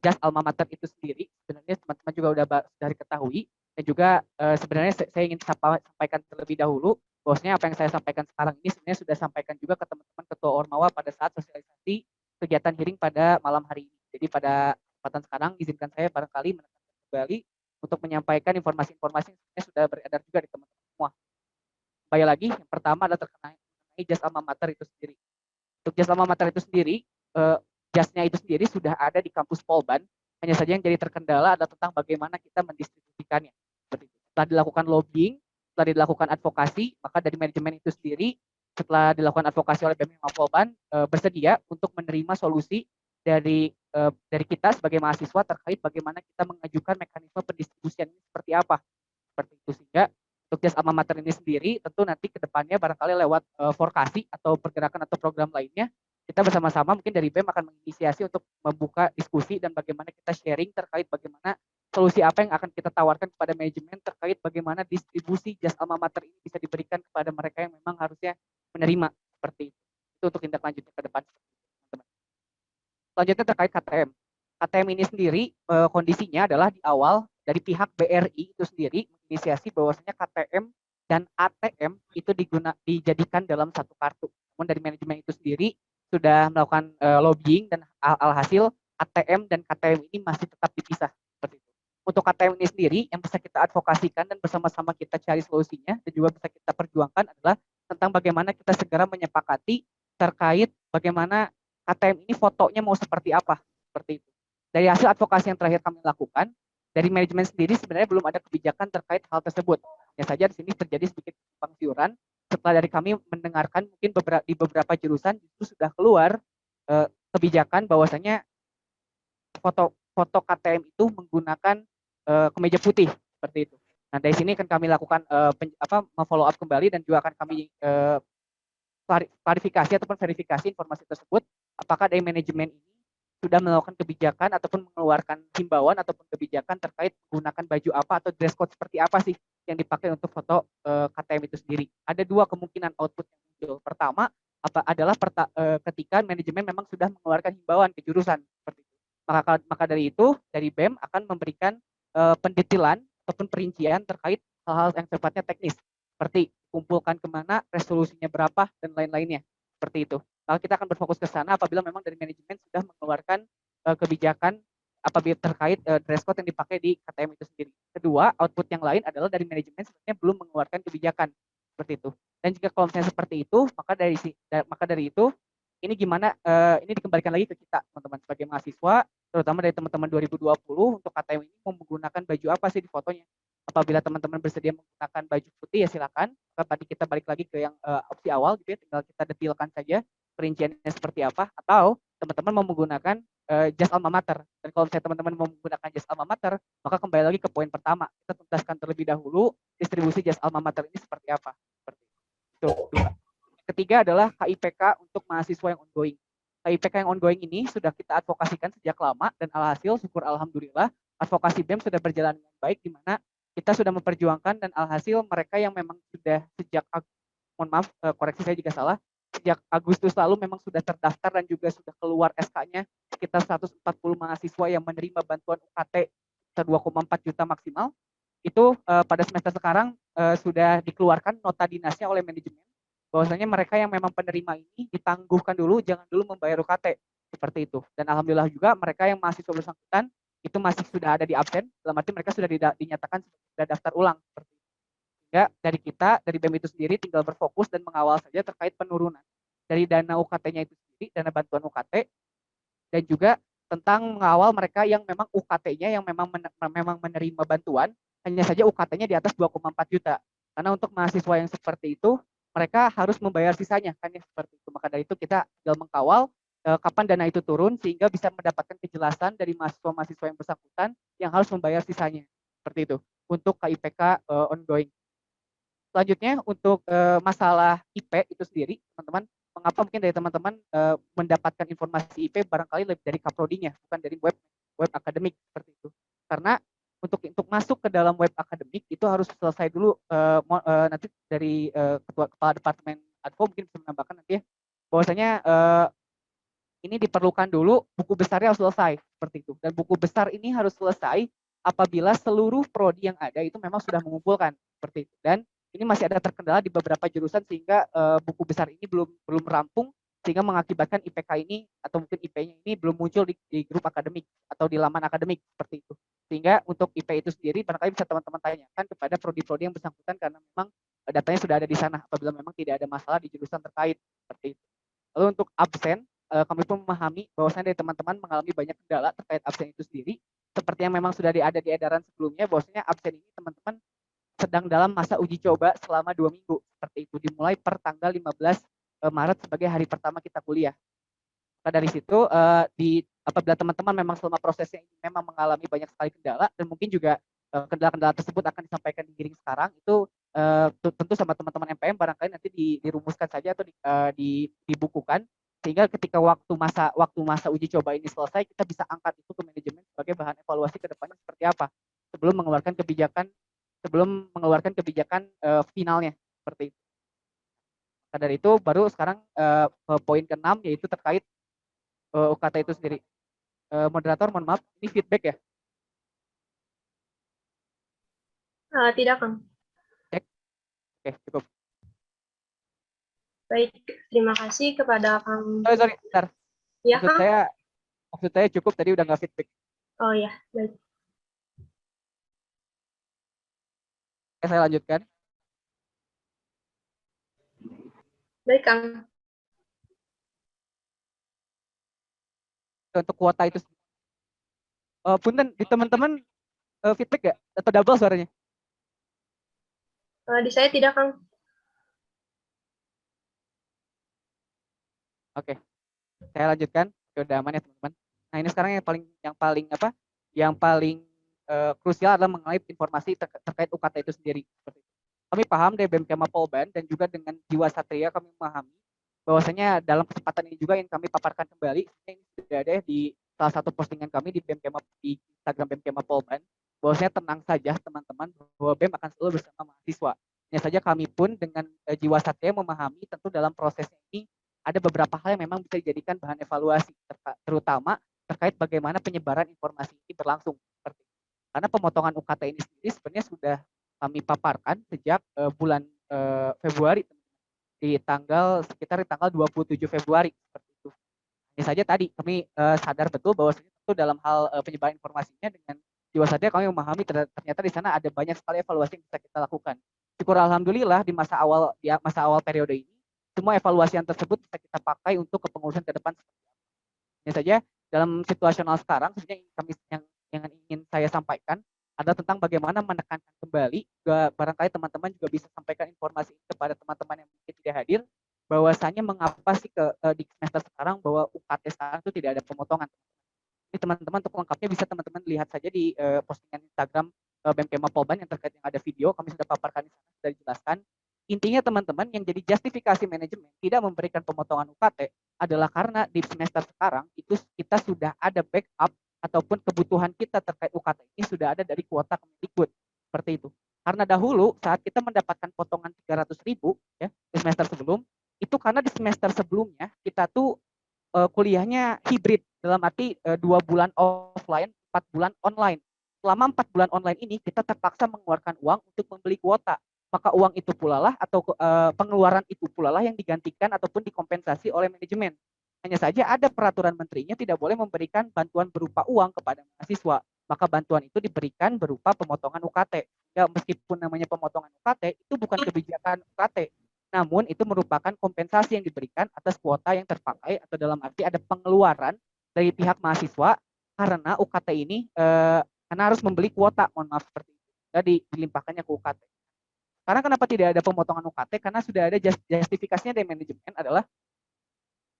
Jas Alma Mater itu sendiri sebenarnya teman-teman juga sudah ketahui, dan juga sebenarnya saya ingin sampaikan terlebih dahulu bahwasanya apa yang saya sampaikan sekarang ini sebenarnya sudah sampaikan juga ke teman-teman ketua Ormawa pada saat sosialisasi kegiatan hearing pada malam hari ini. Jadi pada kesempatan sekarang izinkan saya barangkali menekankan kembali untuk menyampaikan informasi-informasi yang sebenarnya sudah beredar juga di teman-teman semua. Kembali lagi, yang pertama adalah terkait Jas Alma Mater itu sendiri. Untuk Jas Alma Mater itu sendiri, jasnya itu sendiri sudah ada di kampus Polban, hanya saja yang jadi terkendala adalah tentang bagaimana kita mendistribusikannya. Setelah dilakukan lobbying, setelah dilakukan advokasi, maka dari manajemen itu sendiri, setelah dilakukan advokasi oleh BEM Polban, bersedia untuk menerima solusi dari kita sebagai mahasiswa terkait bagaimana kita mengajukan mekanisme pendistribusian ini seperti apa. Seperti itu, sehingga untuk Jas Alma Mater ini sendiri tentu nanti ke depannya barangkali lewat forkasi atau pergerakan atau program lainnya, kita bersama-sama mungkin dari BEM akan menginisiasi untuk membuka diskusi dan bagaimana kita sharing terkait bagaimana solusi apa yang akan kita tawarkan kepada manajemen terkait bagaimana distribusi Jas Alma Mater ini bisa diberikan kepada mereka yang memang harusnya menerima seperti itu. Itu untuk tindak lanjutnya ke depan. Selanjutnya terkait KTM. KTM ini sendiri kondisinya adalah di awal dari pihak BRI itu sendiri menginisiasi bahwasanya KTM dan ATM itu dijadikan dalam satu kartu. Namun dari manajemen itu sendiri sudah melakukan lobbying dan alhasil ATM dan KTM ini masih tetap dipisah seperti itu. Untuk KTM ini sendiri yang bisa kita advokasikan dan bersama-sama kita cari solusinya dan juga bisa kita perjuangkan adalah tentang bagaimana kita segera menyepakati terkait bagaimana KTM ini fotonya mau seperti apa, seperti itu. Dari hasil advokasi yang terakhir kami lakukan, dari manajemen sendiri sebenarnya belum ada kebijakan terkait hal tersebut. Ya saja di sini terjadi sedikit simpang siuran. Setelah dari kami mendengarkan mungkin di beberapa jurusan itu sudah keluar kebijakan bahwasanya foto KTM itu menggunakan kemeja putih seperti itu. Nah dari sini akan kami lakukan follow up kembali dan juga akan kami klarifikasi ataupun verifikasi informasi tersebut. Apakah dari manajemen ini sudah melakukan kebijakan ataupun mengeluarkan himbauan ataupun kebijakan terkait menggunakan baju apa atau dress code seperti apa sih yang dipakai untuk foto KTM itu sendiri. Ada dua kemungkinan output yang muncul. Pertama adalah ketika manajemen memang sudah mengeluarkan himbauan ke jurusan seperti itu. Maka dari itu dari BEM akan memberikan pendetilan ataupun perincian terkait hal-hal yang sifatnya teknis seperti kumpulkan kemana, resolusinya berapa dan lain-lainnya seperti itu. Maka kita akan berfokus ke sana apabila memang dari manajemen sudah mengeluarkan kebijakan apabila terkait dress code yang dipakai di KTM itu sendiri. Kedua, output yang lain adalah dari manajemen sebenarnya belum mengeluarkan kebijakan seperti itu. Dan jika kalau misalnya seperti itu, maka dari itu ini gimana? Ini dikembalikan lagi ke kita teman-teman sebagai mahasiswa, terutama dari teman-teman 2020 untuk KTM ini mau menggunakan baju apa sih di fotonya? Apabila teman-teman bersedia menggunakan baju putih ya silakan. Tadi kita balik lagi ke yang opsi awal gitu ya, tinggal kita detailkan saja perinciannya seperti apa, atau teman-teman mau menggunakan Jas Alma Mater. Dan kalau misalnya teman-teman mau menggunakan Jas Alma Mater, maka kembali lagi ke poin pertama, kita tuntaskan terlebih dahulu distribusi Jas Alma Mater ini seperti apa. Seperti itu. Ketiga adalah KIPK untuk mahasiswa yang ongoing. KIPK yang ongoing ini sudah kita advokasikan sejak lama dan alhasil syukur alhamdulillah advokasi BEM sudah berjalan dengan baik, di mana kita sudah memperjuangkan dan alhasil mereka yang memang sudah sejak koreksi saya jika salah, sejak Agustus lalu memang sudah terdaftar dan juga sudah keluar SK-nya sekitar 140 mahasiswa yang menerima bantuan UKT 2,4 juta maksimal. Itu pada semester sekarang sudah dikeluarkan nota dinasnya oleh manajemen bahwasanya mereka yang memang penerima ini ditangguhkan dulu, jangan dulu membayar UKT seperti itu. Dan alhamdulillah juga mereka yang mahasiswa bersangkutan itu masih sudah ada di absen, dalam arti mereka sudah dinyatakan sudah daftar ulang seperti itu. Sehingga dari kita, dari BEM itu sendiri tinggal berfokus dan mengawal saja terkait penurunan dari dana UKT-nya itu sendiri, dana bantuan UKT, dan juga tentang mengawal mereka yang memang UKT-nya yang memang menerima bantuan, hanya saja UKT-nya di atas 2,4 juta. Karena untuk mahasiswa yang seperti itu, mereka harus membayar sisanya, kan ya seperti itu. Maka dari itu kita tinggal mengawal kapan dana itu turun sehingga bisa mendapatkan kejelasan dari mahasiswa-mahasiswa yang bersangkutan yang harus membayar sisanya. Seperti itu untuk KIPK ongoing. Selanjutnya untuk masalah IP itu sendiri, teman-teman, mengapa mungkin dari teman-teman mendapatkan informasi IP barangkali lebih dari kaprodinya, bukan dari web akademik seperti itu. Karena untuk masuk ke dalam web akademik itu harus selesai dulu nanti dari kepala departemen Advo mungkin bisa menambahkan nanti ya, bahwasanya ini diperlukan dulu buku besarnya harus selesai seperti itu, dan buku besar ini harus selesai apabila seluruh prodi yang ada itu memang sudah mengumpulkan seperti itu. Dan ini masih ada terkendala di beberapa jurusan sehingga buku besar ini belum rampung, sehingga mengakibatkan IPK ini atau mungkin IP-nya ini belum muncul di grup akademik atau di laman akademik seperti itu. Sehingga untuk IP itu sendiri barangkali bisa teman-teman tanyakan kepada prodi-prodi yang bersangkutan karena memang datanya sudah ada di sana apabila memang tidak ada masalah di jurusan terkait seperti itu. Lalu untuk absen, kami pun memahami bahwasanya dari teman-teman mengalami banyak kendala terkait absen itu sendiri, seperti yang memang sudah ada di edaran sebelumnya, bahwasanya absen ini teman-teman sedang dalam masa uji coba selama 2 minggu seperti itu, dimulai per tanggal 15 Maret sebagai hari pertama kita kuliah. Maka dari situ apabila teman-teman memang selama prosesnya ini memang mengalami banyak sekali kendala, dan mungkin juga kendala-kendala tersebut akan disampaikan di giring sekarang, itu tentu sama teman-teman MPM barangkali nanti dirumuskan saja atau dibukukan, sehingga ketika waktu masa uji coba ini selesai, kita bisa angkat itu ke manajemen sebagai bahan evaluasi ke depannya seperti apa sebelum mengeluarkan kebijakan finalnya seperti itu. Maka dari itu baru sekarang poin ke-6 yaitu terkait UKT itu sendiri. Moderator, mohon maaf, ini feedback ya? Tidak, Kang. Cek. Oke, cukup. Baik, terima kasih kepada Kang. Sorry, bentar. Ya, Kang? Maksud saya cukup, tadi udah nggak feedback. Oh ya, baik. Oke, saya lanjutkan. Baik, Kang. Untuk kuota itu, punten di teman-teman feedback nggak atau double suaranya? Di saya tidak, Kang. Oke, saya lanjutkan. Sudah aman ya teman-teman. Nah ini sekarang yang paling krusial adalah mengenai informasi terkait UKT itu sendiri. Kami paham dari BMKM Polban dan juga dengan jiwa satria kami memahami bahwasanya dalam kesempatan ini juga yang kami paparkan kembali, ini sudah ada di salah satu postingan kami di Instagram BMKM Polban, bahwasanya tenang saja teman-teman bahwa BEM akan selalu bersama mahasiswa. Hanya saja kami pun dengan jiwa satria memahami tentu dalam prosesnya ini ada beberapa hal yang memang bisa dijadikan bahan evaluasi, terutama terkait bagaimana penyebaran informasi ini berlangsung. Karena pemotongan UKT ini sendiri sebenarnya sudah kami paparkan sejak bulan Februari, sekitar di tanggal 27 Februari seperti itu. Hanya saja tadi kami sadar betul bahwa itu dalam hal penyebaran informasinya dengan jiwa satria kami memahami ternyata di sana ada banyak sekali evaluasi yang bisa kita lakukan. Syukur alhamdulillah di masa awal periode ini semua evaluasi yang tersebut bisa kita pakai untuk kepengurusan ke depan. Hanya saja dalam situasional sekarang sebenarnya yang ingin saya sampaikan adalah tentang bagaimana menekankan kembali, barangkali teman-teman juga bisa sampaikan informasi ini kepada teman-teman yang mungkin tidak hadir, bahwasanya mengapa sih di semester sekarang bahwa UKT sekarang itu tidak ada pemotongan. Ini teman-teman untuk lengkapnya bisa teman-teman lihat saja di postingan Instagram BMKM Polban yang terkait yang ada video, kami sudah paparkan di sana, sudah dijelaskan. Intinya teman-teman yang jadi justifikasi manajemen tidak memberikan pemotongan UKT adalah karena di semester sekarang itu kita sudah ada backup ataupun kebutuhan kita terkait UKT ini sudah ada dari kuota Kemendikbud seperti itu. Karena dahulu saat kita mendapatkan potongan 300.000 ya di semester sebelum itu karena di semester sebelumnya kita tuh kuliahnya hibrid dalam arti 2 bulan offline, 4 bulan online. Selama 4 bulan online ini kita terpaksa mengeluarkan uang untuk membeli kuota. Maka uang itu pula lah atau pengeluaran itu pula lah yang digantikan ataupun dikompensasi oleh manajemen. Hanya saja ada peraturan menterinya tidak boleh memberikan bantuan berupa uang kepada mahasiswa. Maka bantuan itu diberikan berupa pemotongan UKT. Ya, meskipun namanya pemotongan UKT, itu bukan kebijakan UKT. Namun itu merupakan kompensasi yang diberikan atas kuota yang terpakai atau dalam arti ada pengeluaran dari pihak mahasiswa karena UKT ini karena harus membeli kuota, mohon maaf seperti itu. Jadi dilimpahkannya ke UKT. Karena kenapa tidak ada pemotongan UKT? Karena sudah ada justifikasinya dari manajemen adalah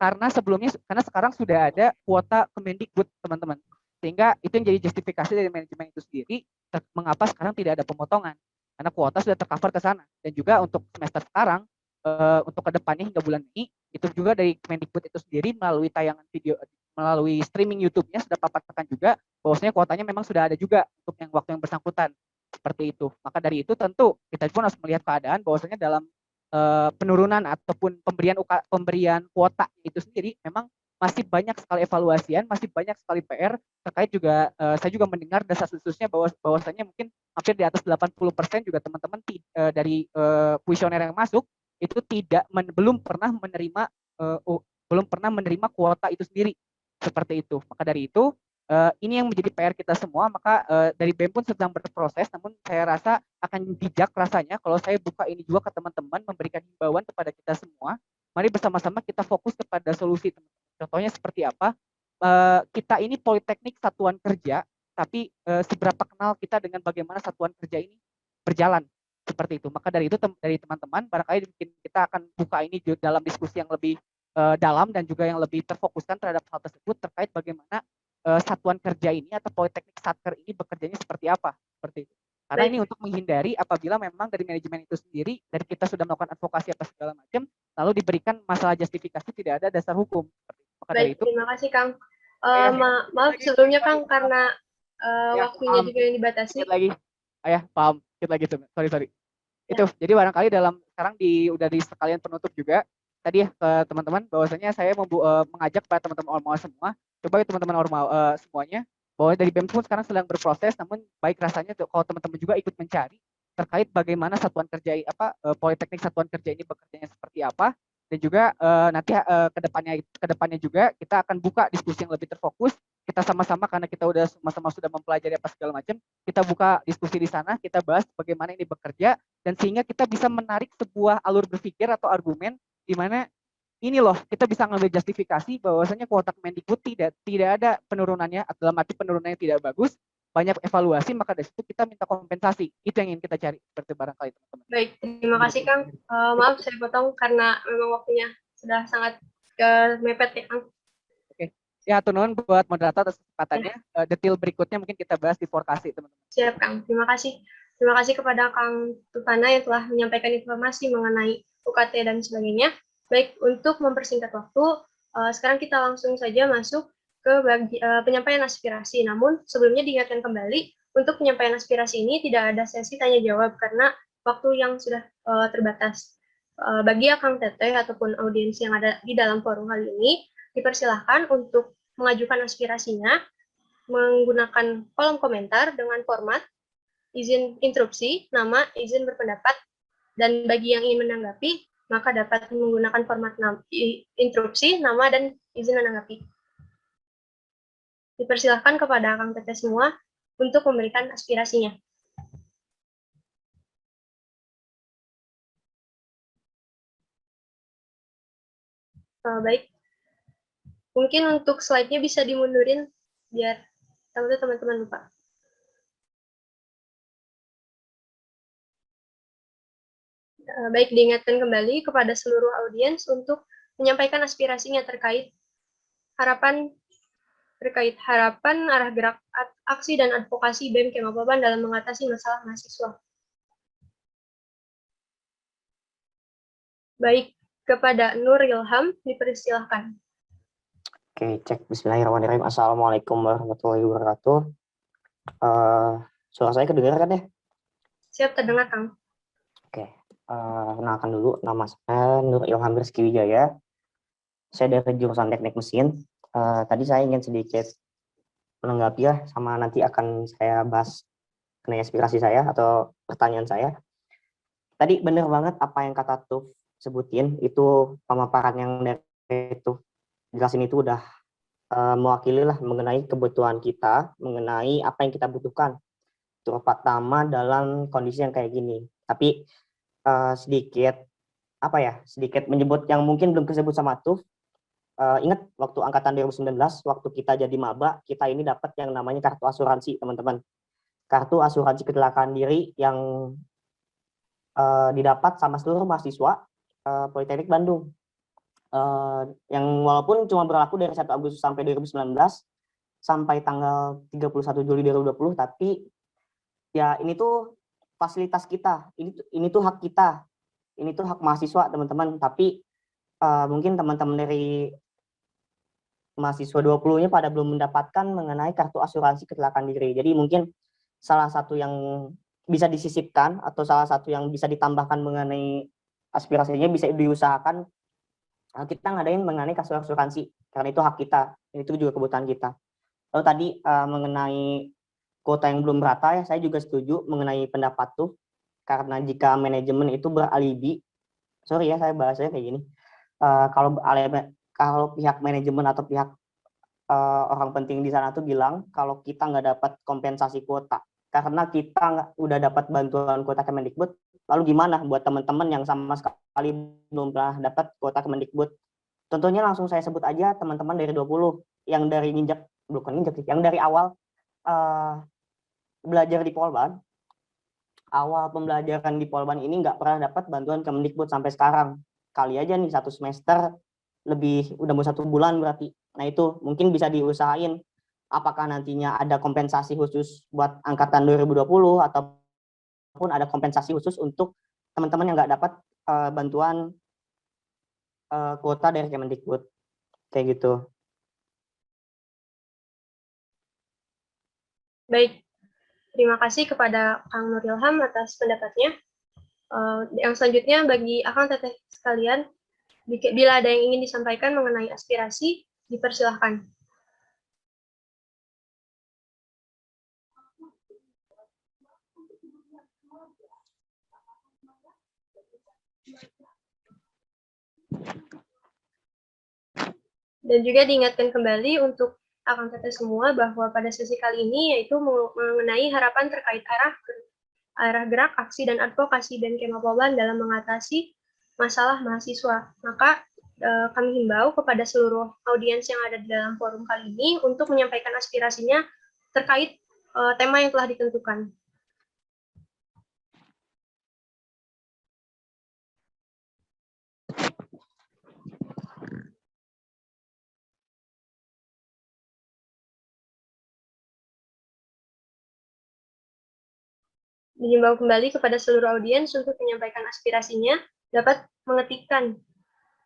karena sekarang sudah ada kuota Kemendikbud, teman-teman. Sehingga itu yang jadi justifikasi dari manajemen itu sendiri mengapa sekarang tidak ada pemotongan. karena kuota sudah tercover ke sana. Dan juga untuk semester sekarang, untuk kedepannya hingga bulan Mei, itu juga dari Kemendikbud itu sendiri melalui tayangan video, melalui streaming YouTube-nya sudah paparkan juga bahwasanya kuotanya memang sudah ada juga untuk yang waktu yang bersangkutan, seperti itu. Maka dari itu tentu kita pun harus melihat keadaan bahwasanya dalam penurunan ataupun pemberian kuota itu sendiri memang masih banyak sekali evaluasian, masih banyak sekali PR terkait juga saya juga mendengar desas-desusnya bahwasanya mungkin hampir di atas 80% juga teman-teman dari kuesioner yang masuk itu belum pernah menerima kuota itu sendiri, seperti itu. Maka dari itu ini yang menjadi PR kita semua. Maka dari BEM pun sedang berproses, namun saya rasa akan bijak rasanya kalau saya buka ini juga ke teman-teman, memberikan himbauan kepada kita semua. Mari bersama-sama kita fokus kepada solusi, teman-teman. Contohnya seperti apa? Kita ini politeknik satuan kerja, tapi seberapa kenal kita dengan bagaimana satuan kerja ini berjalan, seperti itu. Maka dari itu dari teman-teman barangkali mungkin kita akan buka ini dalam diskusi yang lebih dalam dan juga yang lebih terfokuskan terhadap hal tersebut terkait bagaimana satuan kerja ini atau politeknik satker ini bekerjanya seperti apa, seperti itu. Karena ini untuk menghindari apabila memang dari manajemen itu sendiri, dari kita sudah melakukan advokasi apa segala macam, lalu diberikan masalah justifikasi tidak ada dasar hukum. Maka dari itu, terima kasih Kang. Maaf sebelumnya Kang karena waktunya juga yang dibatasi. Sedikit lagi, paham. Sedikit lagi, sorry. Itu, jadi barangkali sekarang udah di sekalian penutup juga. Tadi ya ke teman-teman, bahwasanya saya mengajak para teman-teman ormawa semua, coba ya teman-teman ormawa semuanya, bahwa dari BEM pun sekarang sedang berproses, namun baik rasanya kalau teman-teman juga ikut mencari terkait bagaimana satuan kerja politeknik satuan kerja ini bekerjanya seperti apa, dan juga nanti kedepannya juga kita akan buka diskusi yang lebih terfokus, kita sama-sama karena kita udah sama-sama sudah mempelajari apa segala macam, kita buka diskusi di sana, kita bahas bagaimana ini bekerja, dan sehingga kita bisa menarik sebuah alur berpikir atau argumen di mana ini loh kita bisa ngambil justifikasi bahwasanya kuota Kemendikbud tidak ada penurunannya, dalam arti penurunannya tidak bagus, banyak evaluasi, maka dari situ kita minta kompensasi. Itu yang ingin kita cari, seperti barangkali teman-teman. Baik, terima kasih Kang. Maaf saya potong karena memang waktunya sudah sangat mepet ya Kang. Oke, ya turun buat moderator atas kesempatannya. Detail berikutnya mungkin kita bahas di Forkasi, teman-teman. Siap Kang, terima kasih. Terima kasih kepada Kang Tufana yang telah menyampaikan informasi mengenai UKT dan sebagainya. Baik, untuk mempersingkat waktu, sekarang kita langsung saja masuk ke penyampaian aspirasi. Namun, sebelumnya diingatkan kembali, untuk penyampaian aspirasi ini tidak ada sesi tanya-jawab karena waktu yang sudah terbatas. Bagi Akang Teteh ataupun audiens yang ada di dalam forum kali ini, dipersilahkan untuk mengajukan aspirasinya menggunakan kolom komentar dengan format izin interupsi, nama, izin berpendapat, dan bagi yang ingin menanggapi, maka dapat menggunakan format interupsi, nama, dan izin menanggapi. Dipersilahkan kepada Akang Teteh semua untuk memberikan aspirasinya. Baik, mungkin untuk slide-nya bisa dimundurin biar tahu teman-teman lupa. Baik, diingatkan kembali kepada seluruh audiens untuk menyampaikan aspirasinya terkait harapan arah gerak aksi dan advokasi BEM Kemapaban dalam mengatasi masalah mahasiswa. Baik, kepada Nur Ilham dipersilahkan. Oke, cek. Bismillahirrahmanirrahim. Assalamualaikum warahmatullahi wabarakatuh. Suara saya kedengaran ya? Siap, terdengar Kang. Oke. Kenalkan dulu, nama saya Nur Ilham Rizky Wijaya. Saya dari jurusan Teknik Mesin. Tadi saya ingin sedikit menanggapi ya, sama nanti akan saya bahas mengenai aspirasi saya atau pertanyaan saya. Tadi benar banget apa yang kata Tuf sebutin, itu pemaparan yang dari Tuf jelasin itu udah mewakili lah mengenai kebutuhan kita, mengenai apa yang kita butuhkan, terutama dalam kondisi yang kayak gini. Tapi sedikit menyebut yang mungkin belum disebut sama Tuf. Ingat waktu angkatan 2019, waktu kita jadi maba, kita ini dapat yang namanya kartu asuransi, teman-teman. Kartu asuransi kecelakaan diri yang didapat sama seluruh mahasiswa Politeknik Bandung. Yang walaupun cuma berlaku dari 1 Agustus sampai 2019, sampai tanggal 31 Juli 2020, tapi ya ini tuh fasilitas kita, ini tuh hak kita, ini tuh hak mahasiswa teman-teman. Tapi mungkin teman-teman dari mahasiswa 20-nya pada belum mendapatkan mengenai kartu asuransi kecelakaan diri. Jadi mungkin salah satu yang bisa disisipkan atau salah satu yang bisa ditambahkan mengenai aspirasinya bisa diusahakan kita ngadain mengenai kartu asuransi karena itu hak kita, itu juga kebutuhan kita. Lalu tadi mengenai kuota yang belum merata ya, saya juga setuju mengenai pendapat tuh, karena jika manajemen itu beralibi, sorry ya saya bahasanya kayak gini, kalau pihak manajemen atau pihak orang penting di sana tuh bilang kalau kita nggak dapat kompensasi kuota karena kita udah dapat bantuan kuota Kemendikbud, lalu gimana buat teman-teman yang sama sekali belum pernah dapat kuota Kemendikbud? Contohnya langsung saya sebut aja teman-teman dari 20 yang dari yang dari awal belajar di Polban, awal pembelajaran di Polban ini nggak pernah dapat bantuan Kemendikbud sampai sekarang. Kali aja nih 1 semester lebih, udah mau 1 bulan berarti. Nah itu mungkin bisa diusahain apakah nantinya ada kompensasi khusus buat angkatan 2020 ataupun ada kompensasi khusus untuk teman-teman yang nggak dapat bantuan kuota dari Kemendikbud kayak gitu. Baik, terima kasih kepada Kang Nur Ilham atas pendapatnya. Yang selanjutnya bagi akang teteh sekalian, bila ada yang ingin disampaikan mengenai aspirasi, dipersilahkan. Dan juga diingatkan kembali untuk akang teteh semua bahwa pada sesi kali ini yaitu mengenai harapan terkait arah gerak, aksi, dan advokasi dan Kema Polban dalam mengatasi masalah mahasiswa. Maka kami himbau kepada seluruh audiens yang ada di dalam forum kali ini untuk menyampaikan aspirasinya terkait tema yang telah ditentukan. Dihimbau kembali kepada seluruh audiens untuk menyampaikan aspirasinya dapat mengetikkan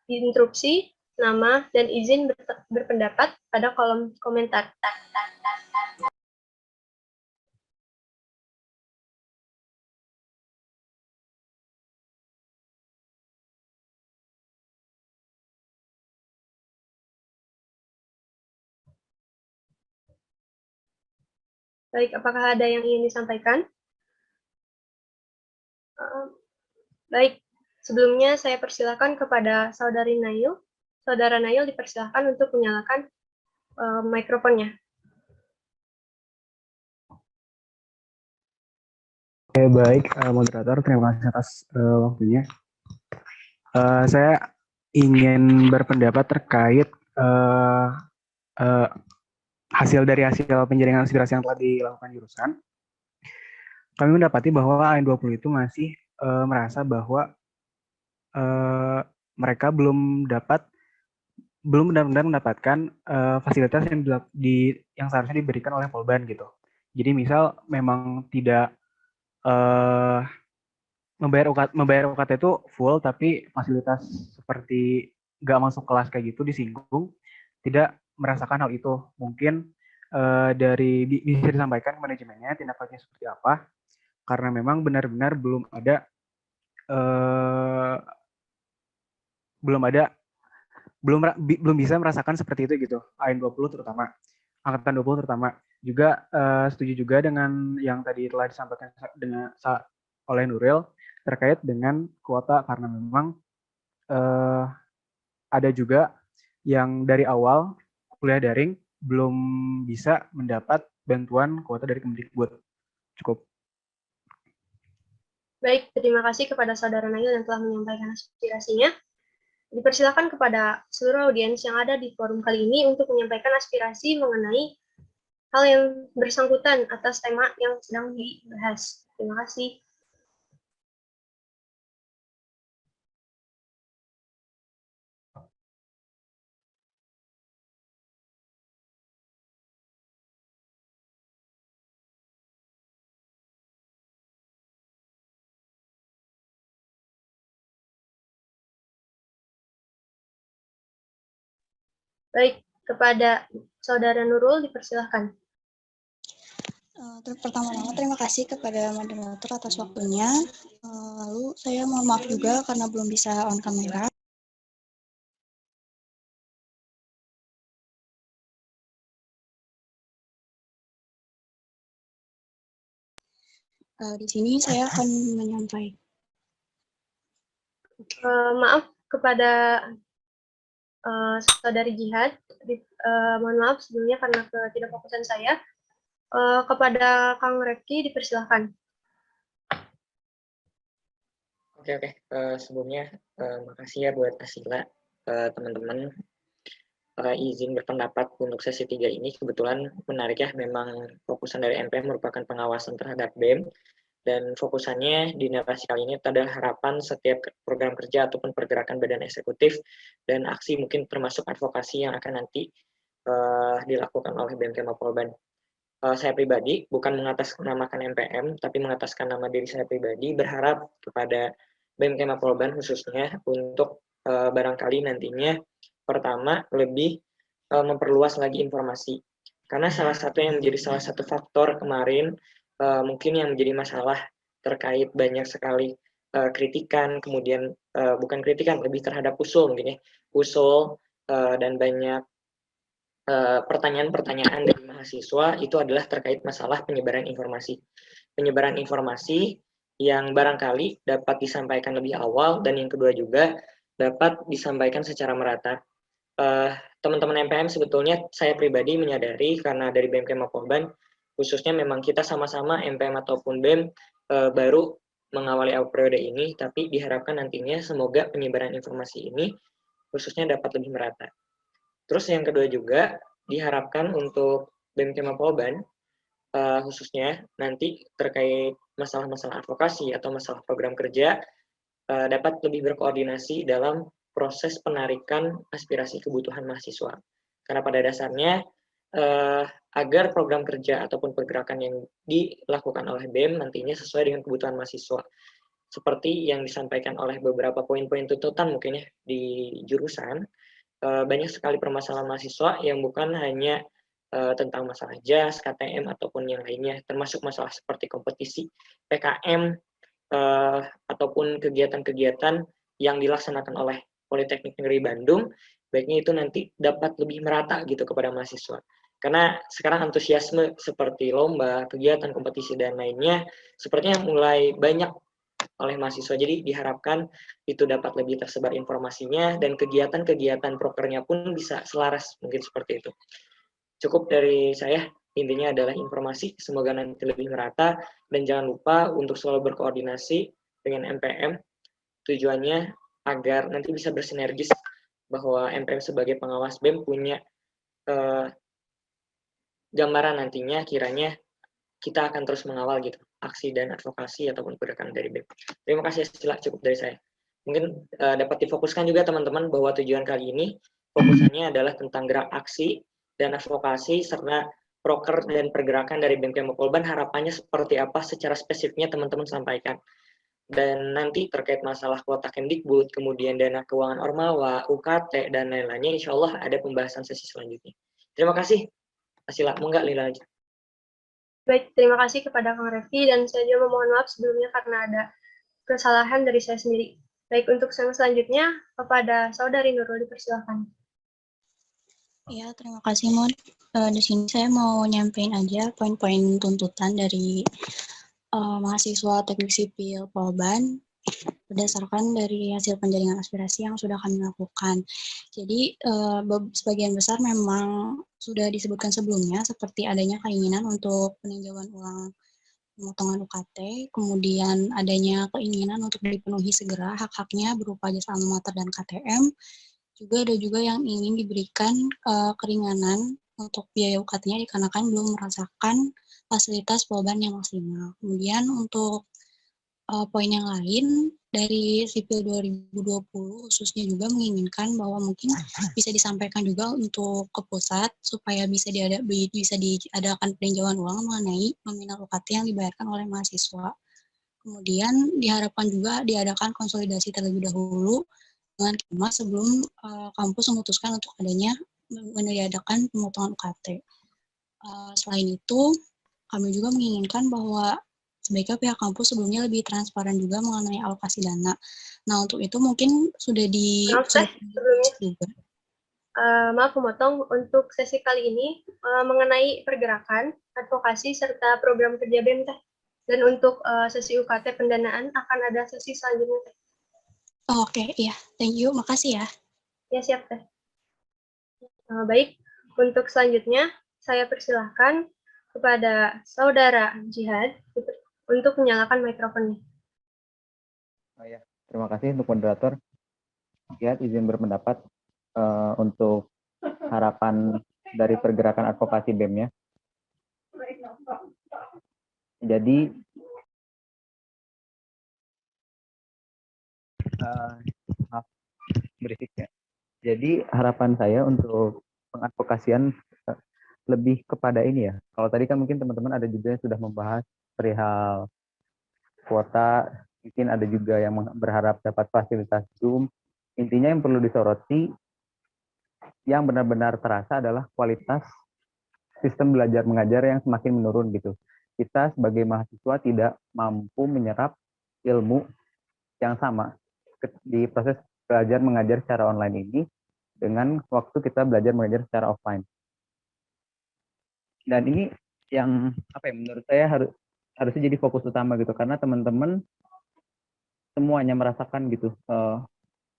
instruksi, nama, dan izin berpendapat pada kolom komentar. Baik, apakah ada yang ingin disampaikan? Baik, sebelumnya saya persilakan kepada Saudari Nail. Saudara Nail dipersilakan untuk menyalakan mikrofonnya. Oke, baik, moderator, terima kasih atas waktunya. Saya ingin berpendapat terkait hasil penjaringan aspirasi yang telah dilakukan jurusan. Kami mendapati bahwa AN20 itu masih merasa bahwa mereka belum benar-benar mendapatkan fasilitas yang seharusnya diberikan oleh Polban gitu. Jadi misal memang tidak membayar UKT itu full, tapi fasilitas seperti nggak masuk kelas kayak gitu disinggung, tidak merasakan hal itu. Mungkin bisa disampaikan ke manajemennya tindak lanjutnya seperti apa, karena memang benar-benar belum bisa merasakan seperti itu gitu. AN20 terutama, angkatan 20 terutama. Juga setuju juga dengan yang tadi telah disampaikan oleh Nuril terkait dengan kuota, karena memang ada juga yang dari awal kuliah daring belum bisa mendapat bantuan kuota dari Kemendikbud. Cukup. Baik, terima kasih kepada Saudara Nail yang telah menyampaikan aspirasinya. Dipersilakan kepada seluruh audiens yang ada di forum kali ini untuk menyampaikan aspirasi mengenai hal yang bersangkutan atas tema yang sedang dibahas. Terima kasih. Baik, kepada Saudara Nurul dipersilahkan. Pertama-tama terima kasih kepada moderator atas waktunya. Lalu saya mohon maaf juga karena belum bisa on kamera. Di sini saya akan menyampaikan. Maaf kepada Saudari Jihad, mohon maaf sebelumnya karena ketidakfokusan saya. Kepada Kang Refki dipersilahkan. Oke. Sebelumnya makasih ya buat Asila, teman-teman. Izin berpendapat untuk sesi 3 ini kebetulan menarik ya, memang fokusan dari MPM merupakan pengawasan terhadap BEM, dan fokusannya di narasi kali ini adalah harapan setiap program kerja ataupun pergerakan badan eksekutif dan aksi mungkin termasuk advokasi yang akan nanti dilakukan oleh BMK Mapolban. Saya pribadi bukan mengatasnamakan MPM, tapi mengataskan nama diri saya pribadi, berharap kepada BMK Mapolban khususnya untuk barangkali nantinya pertama lebih memperluas lagi informasi. Karena salah satu yang menjadi salah satu faktor kemarin mungkin yang menjadi masalah terkait banyak sekali kritikan, kemudian bukan kritikan, lebih terhadap usul mungkin ya, usul dan banyak pertanyaan-pertanyaan dari mahasiswa itu adalah terkait masalah penyebaran informasi. Penyebaran informasi yang barangkali dapat disampaikan lebih awal, dan yang kedua juga dapat disampaikan secara merata. Teman-teman MPM sebetulnya saya pribadi menyadari karena dari BMK Mapolban, khususnya memang kita sama-sama MPM ataupun BEM baru mengawali periode ini, tapi diharapkan nantinya semoga penyebaran informasi ini khususnya dapat lebih merata. Terus yang kedua juga diharapkan untuk BMK Mapolban khususnya nanti terkait masalah-masalah advokasi atau masalah program kerja dapat lebih berkoordinasi dalam proses penarikan aspirasi kebutuhan mahasiswa. Karena pada dasarnya agar program kerja ataupun pergerakan yang dilakukan oleh BEM nantinya sesuai dengan kebutuhan mahasiswa. Seperti yang disampaikan oleh beberapa poin-poin tuntutan mungkin ya di jurusan, banyak sekali permasalahan mahasiswa yang bukan hanya tentang masalah JAS, KTM, ataupun yang lainnya, termasuk masalah seperti kompetisi, PKM, ataupun kegiatan-kegiatan yang dilaksanakan oleh Politeknik Negeri Bandung, baiknya itu nanti dapat lebih merata gitu kepada mahasiswa. Karena sekarang antusiasme seperti lomba, kegiatan, kompetisi, dan lainnya, sepertinya mulai banyak oleh mahasiswa. Jadi diharapkan itu dapat lebih tersebar informasinya dan kegiatan-kegiatan prokernya pun bisa selaras, mungkin seperti itu. Cukup dari saya, intinya adalah informasi, semoga nanti lebih merata, dan jangan lupa untuk selalu berkoordinasi dengan MPM, tujuannya agar nanti bisa bersinergis, bahwa MPM sebagai pengawas BEM punya gambaran nantinya kiranya kita akan terus mengawal gitu aksi dan advokasi ataupun pergerakan dari BEM. Terima kasih, Sila, cukup dari saya. Mungkin dapat difokuskan juga teman-teman bahwa tujuan kali ini fokusannya adalah tentang gerak aksi dan advokasi serta proker dan pergerakan dari BMK Mapolban, harapannya seperti apa secara spesifiknya teman-teman sampaikan. Dan nanti terkait masalah kuota Kemdikbud, kemudian dana keuangan Ormawa, UKT, dan lain-lainnya, insya Allah ada pembahasan sesi selanjutnya. Terima kasih. Sila, mau nggak Lila aja? Baik, terima kasih kepada Kang Refki, dan saya juga memohon maaf sebelumnya karena ada kesalahan dari saya sendiri. Baik, untuk yang selanjutnya, kepada Saudari Nurul dipersilakan. Ya, terima kasih, Mon. Di sini saya mau nyampein aja poin-poin tuntutan dari mahasiswa Teknik Sipil Polban berdasarkan dari hasil penjaringan aspirasi yang sudah kami lakukan. Jadi, sebagian besar memang sudah disebutkan sebelumnya, seperti adanya keinginan untuk peninjauan ulang pemotongan UKT, kemudian adanya keinginan untuk dipenuhi segera hak-haknya berupa jasa alma mater dan KTM. Juga ada juga yang ingin diberikan keringanan untuk biaya UKT-nya dikarenakan belum merasakan fasilitas Polban yang maksimal. Kemudian untuk poin yang lain dari Sipil 2020 khususnya juga menginginkan bahwa mungkin bisa disampaikan juga untuk ke pusat supaya bisa diadakan peninjauan ulang mengenai nominal UKT yang dibayarkan oleh mahasiswa. Kemudian diharapkan juga diadakan konsolidasi terlebih dahulu dengan Kemas sebelum kampus memutuskan untuk adanya meniadakan pemotongan UKT. Selain itu, kami juga menginginkan bahwa sebaiknya pihak kampus sebelumnya lebih transparan juga mengenai alokasi dana. Nah, untuk itu mungkin sudah Maaf teh, sebelumnya. juga. Maaf memotong, untuk sesi kali ini mengenai pergerakan, advokasi, serta program kerja BEM teh. Dan untuk sesi UKT pendanaan akan ada sesi selanjutnya teh. Oke, iya. Thank you. Makasih ya. Ya, siap teh. Baik, untuk selanjutnya saya persilahkan kepada Saudara Jihad untuk menyalakan mikrofonnya. Ya, terima kasih untuk moderator. Ya, izin berpendapat untuk harapan dari pergerakan advokasi BEM-nya. Jadi maaf berisiknya. Jadi harapan saya untuk pengadvokasian lebih kepada ini ya. Kalau tadi kan mungkin teman-teman ada juga yang sudah membahas perihal kuota, mungkin ada juga yang berharap dapat fasilitas Zoom. Intinya yang perlu disoroti yang benar-benar terasa adalah kualitas sistem belajar mengajar yang semakin menurun gitu. Kita sebagai mahasiswa tidak mampu menyerap ilmu yang sama di proses belajar mengajar secara online ini dengan waktu kita belajar mengajar secara offline. Dan ini yang menurut saya harusnya jadi fokus utama gitu, karena teman-teman semuanya merasakan gitu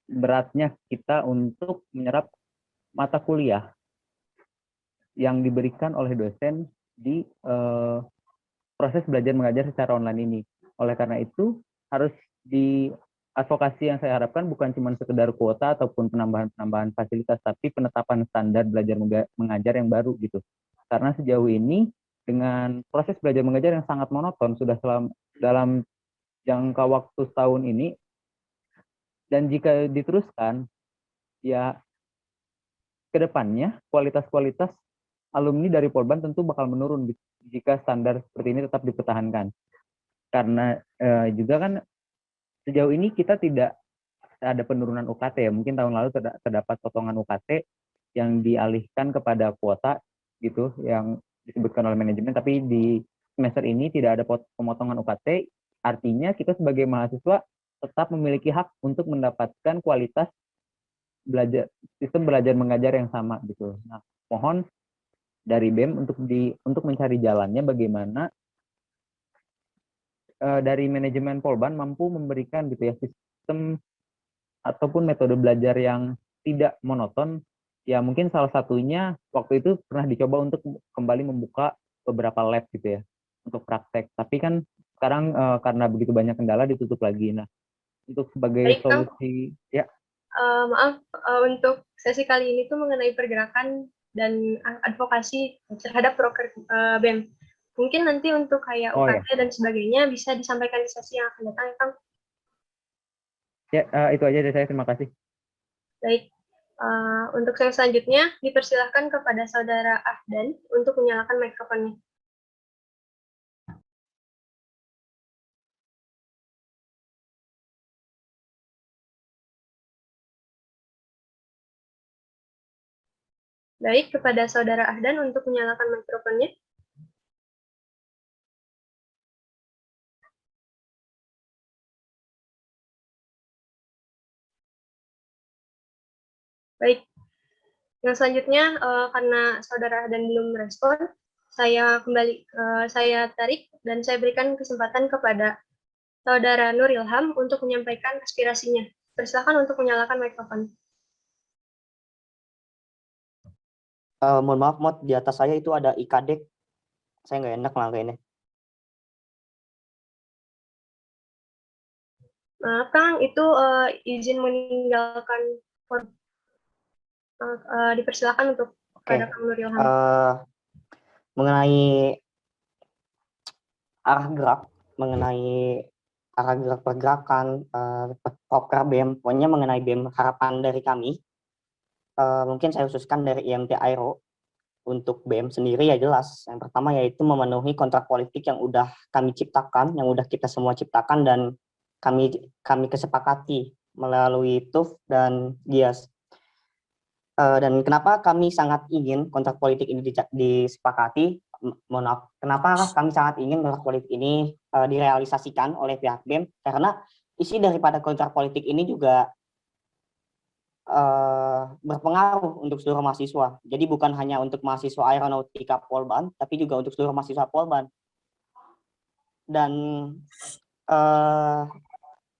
beratnya kita untuk menyerap mata kuliah yang diberikan oleh dosen di proses belajar mengajar secara online ini. Oleh karena itu harus di advokasi yang saya harapkan bukan cuma sekedar kuota ataupun penambahan fasilitas, tapi penetapan standar belajar mengajar yang baru gitu. Karena sejauh ini dengan proses belajar mengajar yang sangat monoton sudah dalam jangka waktu setahun ini, dan jika diteruskan ya ke depannya kualitas alumni dari Polban tentu bakal menurun jika standar seperti ini tetap dipertahankan. Karena juga kan sejauh ini kita tidak ada penurunan UKT ya. Mungkin tahun lalu terdapat potongan UKT yang dialihkan kepada kuota gitu yang disebutkan oleh manajemen, tapi di semester ini tidak ada pemotongan UKT. Artinya kita sebagai mahasiswa tetap memiliki hak untuk mendapatkan kualitas sistem belajar mengajar yang sama gitu. Nah, mohon dari BEM untuk mencari jalannya bagaimana dari manajemen Polban mampu memberikan gitu ya sistem ataupun metode belajar yang tidak monoton. Ya mungkin salah satunya waktu itu pernah dicoba untuk kembali membuka beberapa lab gitu ya untuk praktek. Tapi kan sekarang karena begitu banyak kendala ditutup lagi. Nah, untuk sebagai solusi ya. Maaf, untuk sesi kali ini tuh mengenai pergerakan dan advokasi terhadap proker BEM. Mungkin nanti untuk kayak UKT dan sebagainya bisa disampaikan di sesi yang akan datang, Kang. Ya, itu aja dari saya. Terima kasih. Baik. Untuk yang selanjutnya, dipersilahkan kepada Saudara Ahdan untuk menyalakan mikrofonnya. Baik, kepada Saudara Ahdan untuk menyalakan mikrofonnya. Baik, yang selanjutnya karena Saudara Ahdan belum merespon, saya tarik dan saya berikan kesempatan kepada Saudara Nur Ilham untuk menyampaikan aspirasinya. Persilakan untuk menyalakan mikrofon. Mohon maaf, Mod, di atas saya itu ada IKDEC. Saya nggak enak ngelangkainnya. Maaf, Kang, itu izin meninggalkan forum. Dipersilakan untuk kepada Kang Nur Ilham. Mengenai arah gerak pergerakan proker BEM, pokoknya mengenai BEM harapan dari kami, mungkin saya khususkan dari IMT Aero. Untuk BEM sendiri ya jelas, yang pertama yaitu memenuhi kontrak politik yang udah kami ciptakan, yang udah kita semua ciptakan dan kami kesepakati melalui TUF dan GIAS. Dan kenapa kami sangat ingin kontrak politik ini disepakati? Mohon maaf, kenapa kami sangat ingin kontrak politik ini direalisasikan oleh pihak BEM? Karena isi daripada kontrak politik ini juga berpengaruh untuk seluruh mahasiswa. Jadi bukan hanya untuk mahasiswa aeronautika Polban, tapi juga untuk seluruh mahasiswa Polban. Dan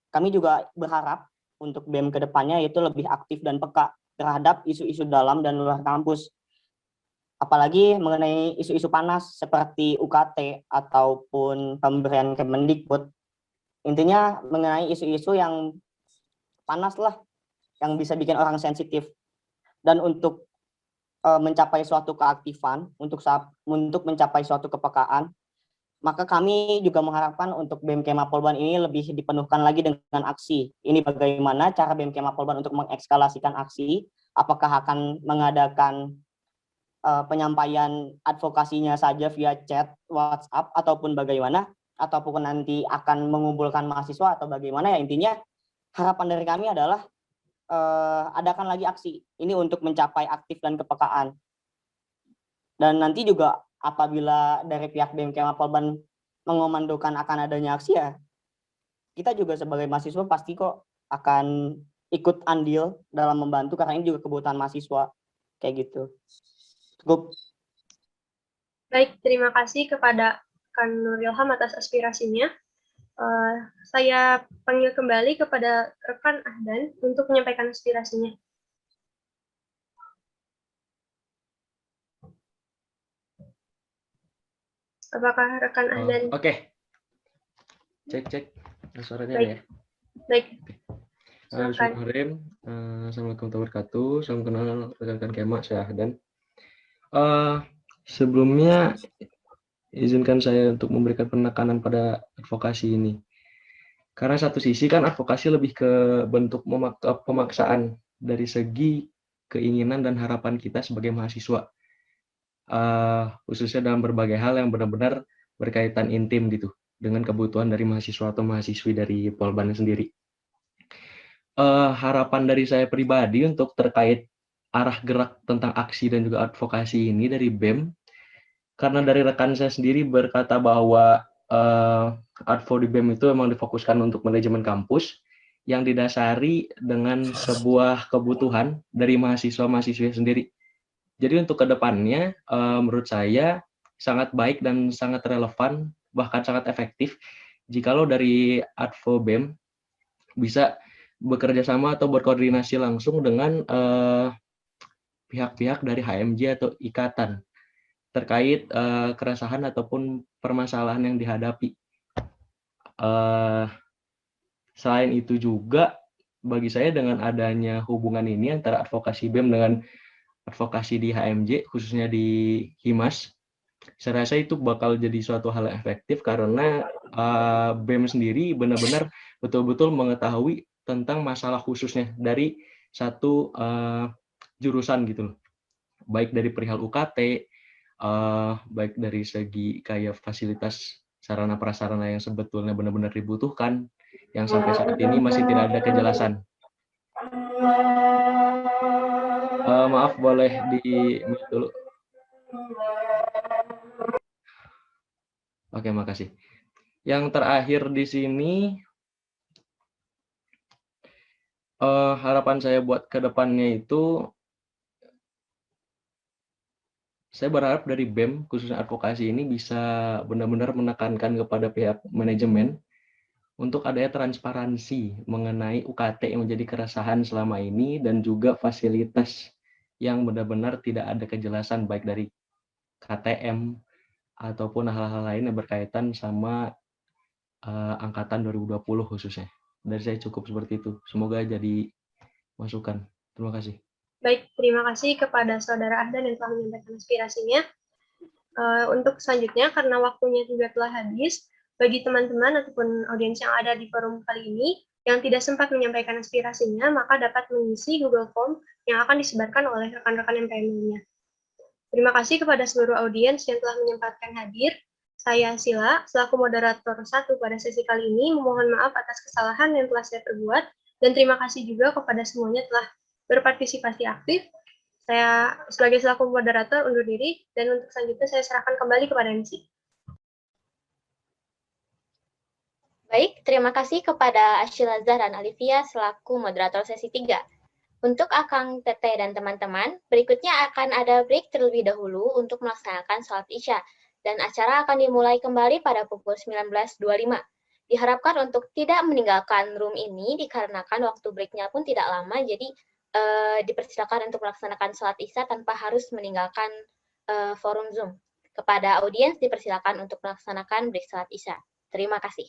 kami juga berharap untuk BEM ke depannya itu lebih aktif dan peka terhadap isu-isu dalam dan luar kampus. Apalagi mengenai isu-isu panas seperti UKT ataupun pemberian Kemendikbud. Intinya mengenai isu-isu yang panas lah, yang bisa bikin orang sensitif. Dan untuk mencapai suatu keaktifan, untuk mencapai suatu kepekaan, maka kami juga mengharapkan untuk BEM Kema Polban ini lebih dipenuhkan lagi dengan aksi. Ini bagaimana cara BEM Kema Polban untuk mengekskalasikan aksi, apakah akan mengadakan penyampaian advokasinya saja via chat, WhatsApp, ataupun bagaimana, ataupun nanti akan mengumpulkan mahasiswa atau bagaimana, ya intinya harapan dari kami adalah adakan lagi aksi. Ini untuk mencapai aktif dan kepekaan. Dan nanti juga apabila dari pihak BEM Kema Polban mengomandokan akan adanya aksi, ya kita juga sebagai mahasiswa pasti kok akan ikut andil dalam membantu, karena ini juga kebutuhan mahasiswa kayak gitu. Cukup. Baik, terima kasih kepada Kang Nur Ilham atas aspirasinya. Saya panggil kembali kepada rekan Ahdan untuk menyampaikan aspirasinya. Apakah rekan Ahdan? Oke. Cek. Suaranya Baik. ada ya? Baik. Bismillahirrahmanirrahim. Assalamualaikum warahmatullahi wabarakatuh. Salam kenal rekan-rekan Kema, saya Ahdan. Sebelumnya izinkan saya untuk memberikan penekanan pada advokasi ini. Karena satu sisi kan advokasi lebih ke bentuk pemaksaan dari segi keinginan dan harapan kita sebagai mahasiswa. Khususnya dalam berbagai hal yang benar-benar berkaitan intim gitu dengan kebutuhan dari mahasiswa atau mahasiswi dari Polban sendiri. Harapan dari saya pribadi untuk terkait arah gerak tentang aksi dan juga advokasi ini dari BEM, karena dari rekan saya sendiri berkata bahwa advo di BEM itu memang difokuskan untuk manajemen kampus yang didasari dengan sebuah kebutuhan dari mahasiswa-mahasiswi sendiri. Jadi untuk kedepannya menurut saya sangat baik dan sangat relevan, bahkan sangat efektif jikalau dari advo BEM bisa bekerja sama atau berkoordinasi langsung dengan pihak-pihak dari HMJ atau ikatan terkait keresahan ataupun permasalahan yang dihadapi. Selain itu juga bagi saya dengan adanya hubungan ini antara advokasi BEM dengan advokasi di HMJ, khususnya di Himas, saya rasa itu bakal jadi suatu hal yang efektif karena BEM sendiri benar-benar betul-betul mengetahui tentang masalah khususnya dari satu jurusan gitu loh. Baik dari perihal UKT, baik dari segi kayak fasilitas sarana prasarana yang sebetulnya benar-benar dibutuhkan, yang sampai saat ini masih tidak ada kejelasan. Maaf, boleh di-mute dulu. Oke, makasih. Yang terakhir di sini, harapan saya buat ke depannya itu, saya berharap dari BEM, khususnya advokasi ini bisa benar-benar menekankan kepada pihak manajemen untuk adanya transparansi mengenai UKT yang menjadi keresahan selama ini dan juga fasilitas yang benar-benar tidak ada kejelasan baik dari KTM ataupun hal-hal lain yang berkaitan sama angkatan 2020 khususnya. Dari saya cukup seperti itu. Semoga jadi masukan. Terima kasih. Baik, terima kasih kepada Saudara Ahdan yang telah menyampaikan aspirasinya. Untuk selanjutnya, karena waktunya juga telah habis, bagi teman-teman ataupun audiens yang ada di forum kali ini yang tidak sempat menyampaikan aspirasinya, maka dapat mengisi Google Form yang akan disebarkan oleh rekan-rekan MPM-nya. Terima kasih kepada seluruh audiens yang telah menyempatkan hadir. Saya Sila, selaku moderator 1 pada sesi kali ini, memohon maaf atas kesalahan yang telah saya perbuat, dan terima kasih juga kepada semuanya telah berpartisipasi aktif. Saya sebagai selaku moderator undur diri, dan untuk selanjutnya saya serahkan kembali kepada MC. Baik, terima kasih kepada Ashila Zahran Alivia selaku moderator sesi 3. Untuk Akang Teteh dan teman-teman, berikutnya akan ada break terlebih dahulu untuk melaksanakan sholat Isya, dan acara akan dimulai kembali pada pukul 19.25. Diharapkan untuk tidak meninggalkan room ini dikarenakan waktu breaknya pun tidak lama, jadi dipersilakan untuk melaksanakan sholat Isya tanpa harus meninggalkan forum Zoom. Kepada audiens dipersilakan untuk melaksanakan break sholat Isya. Terima kasih.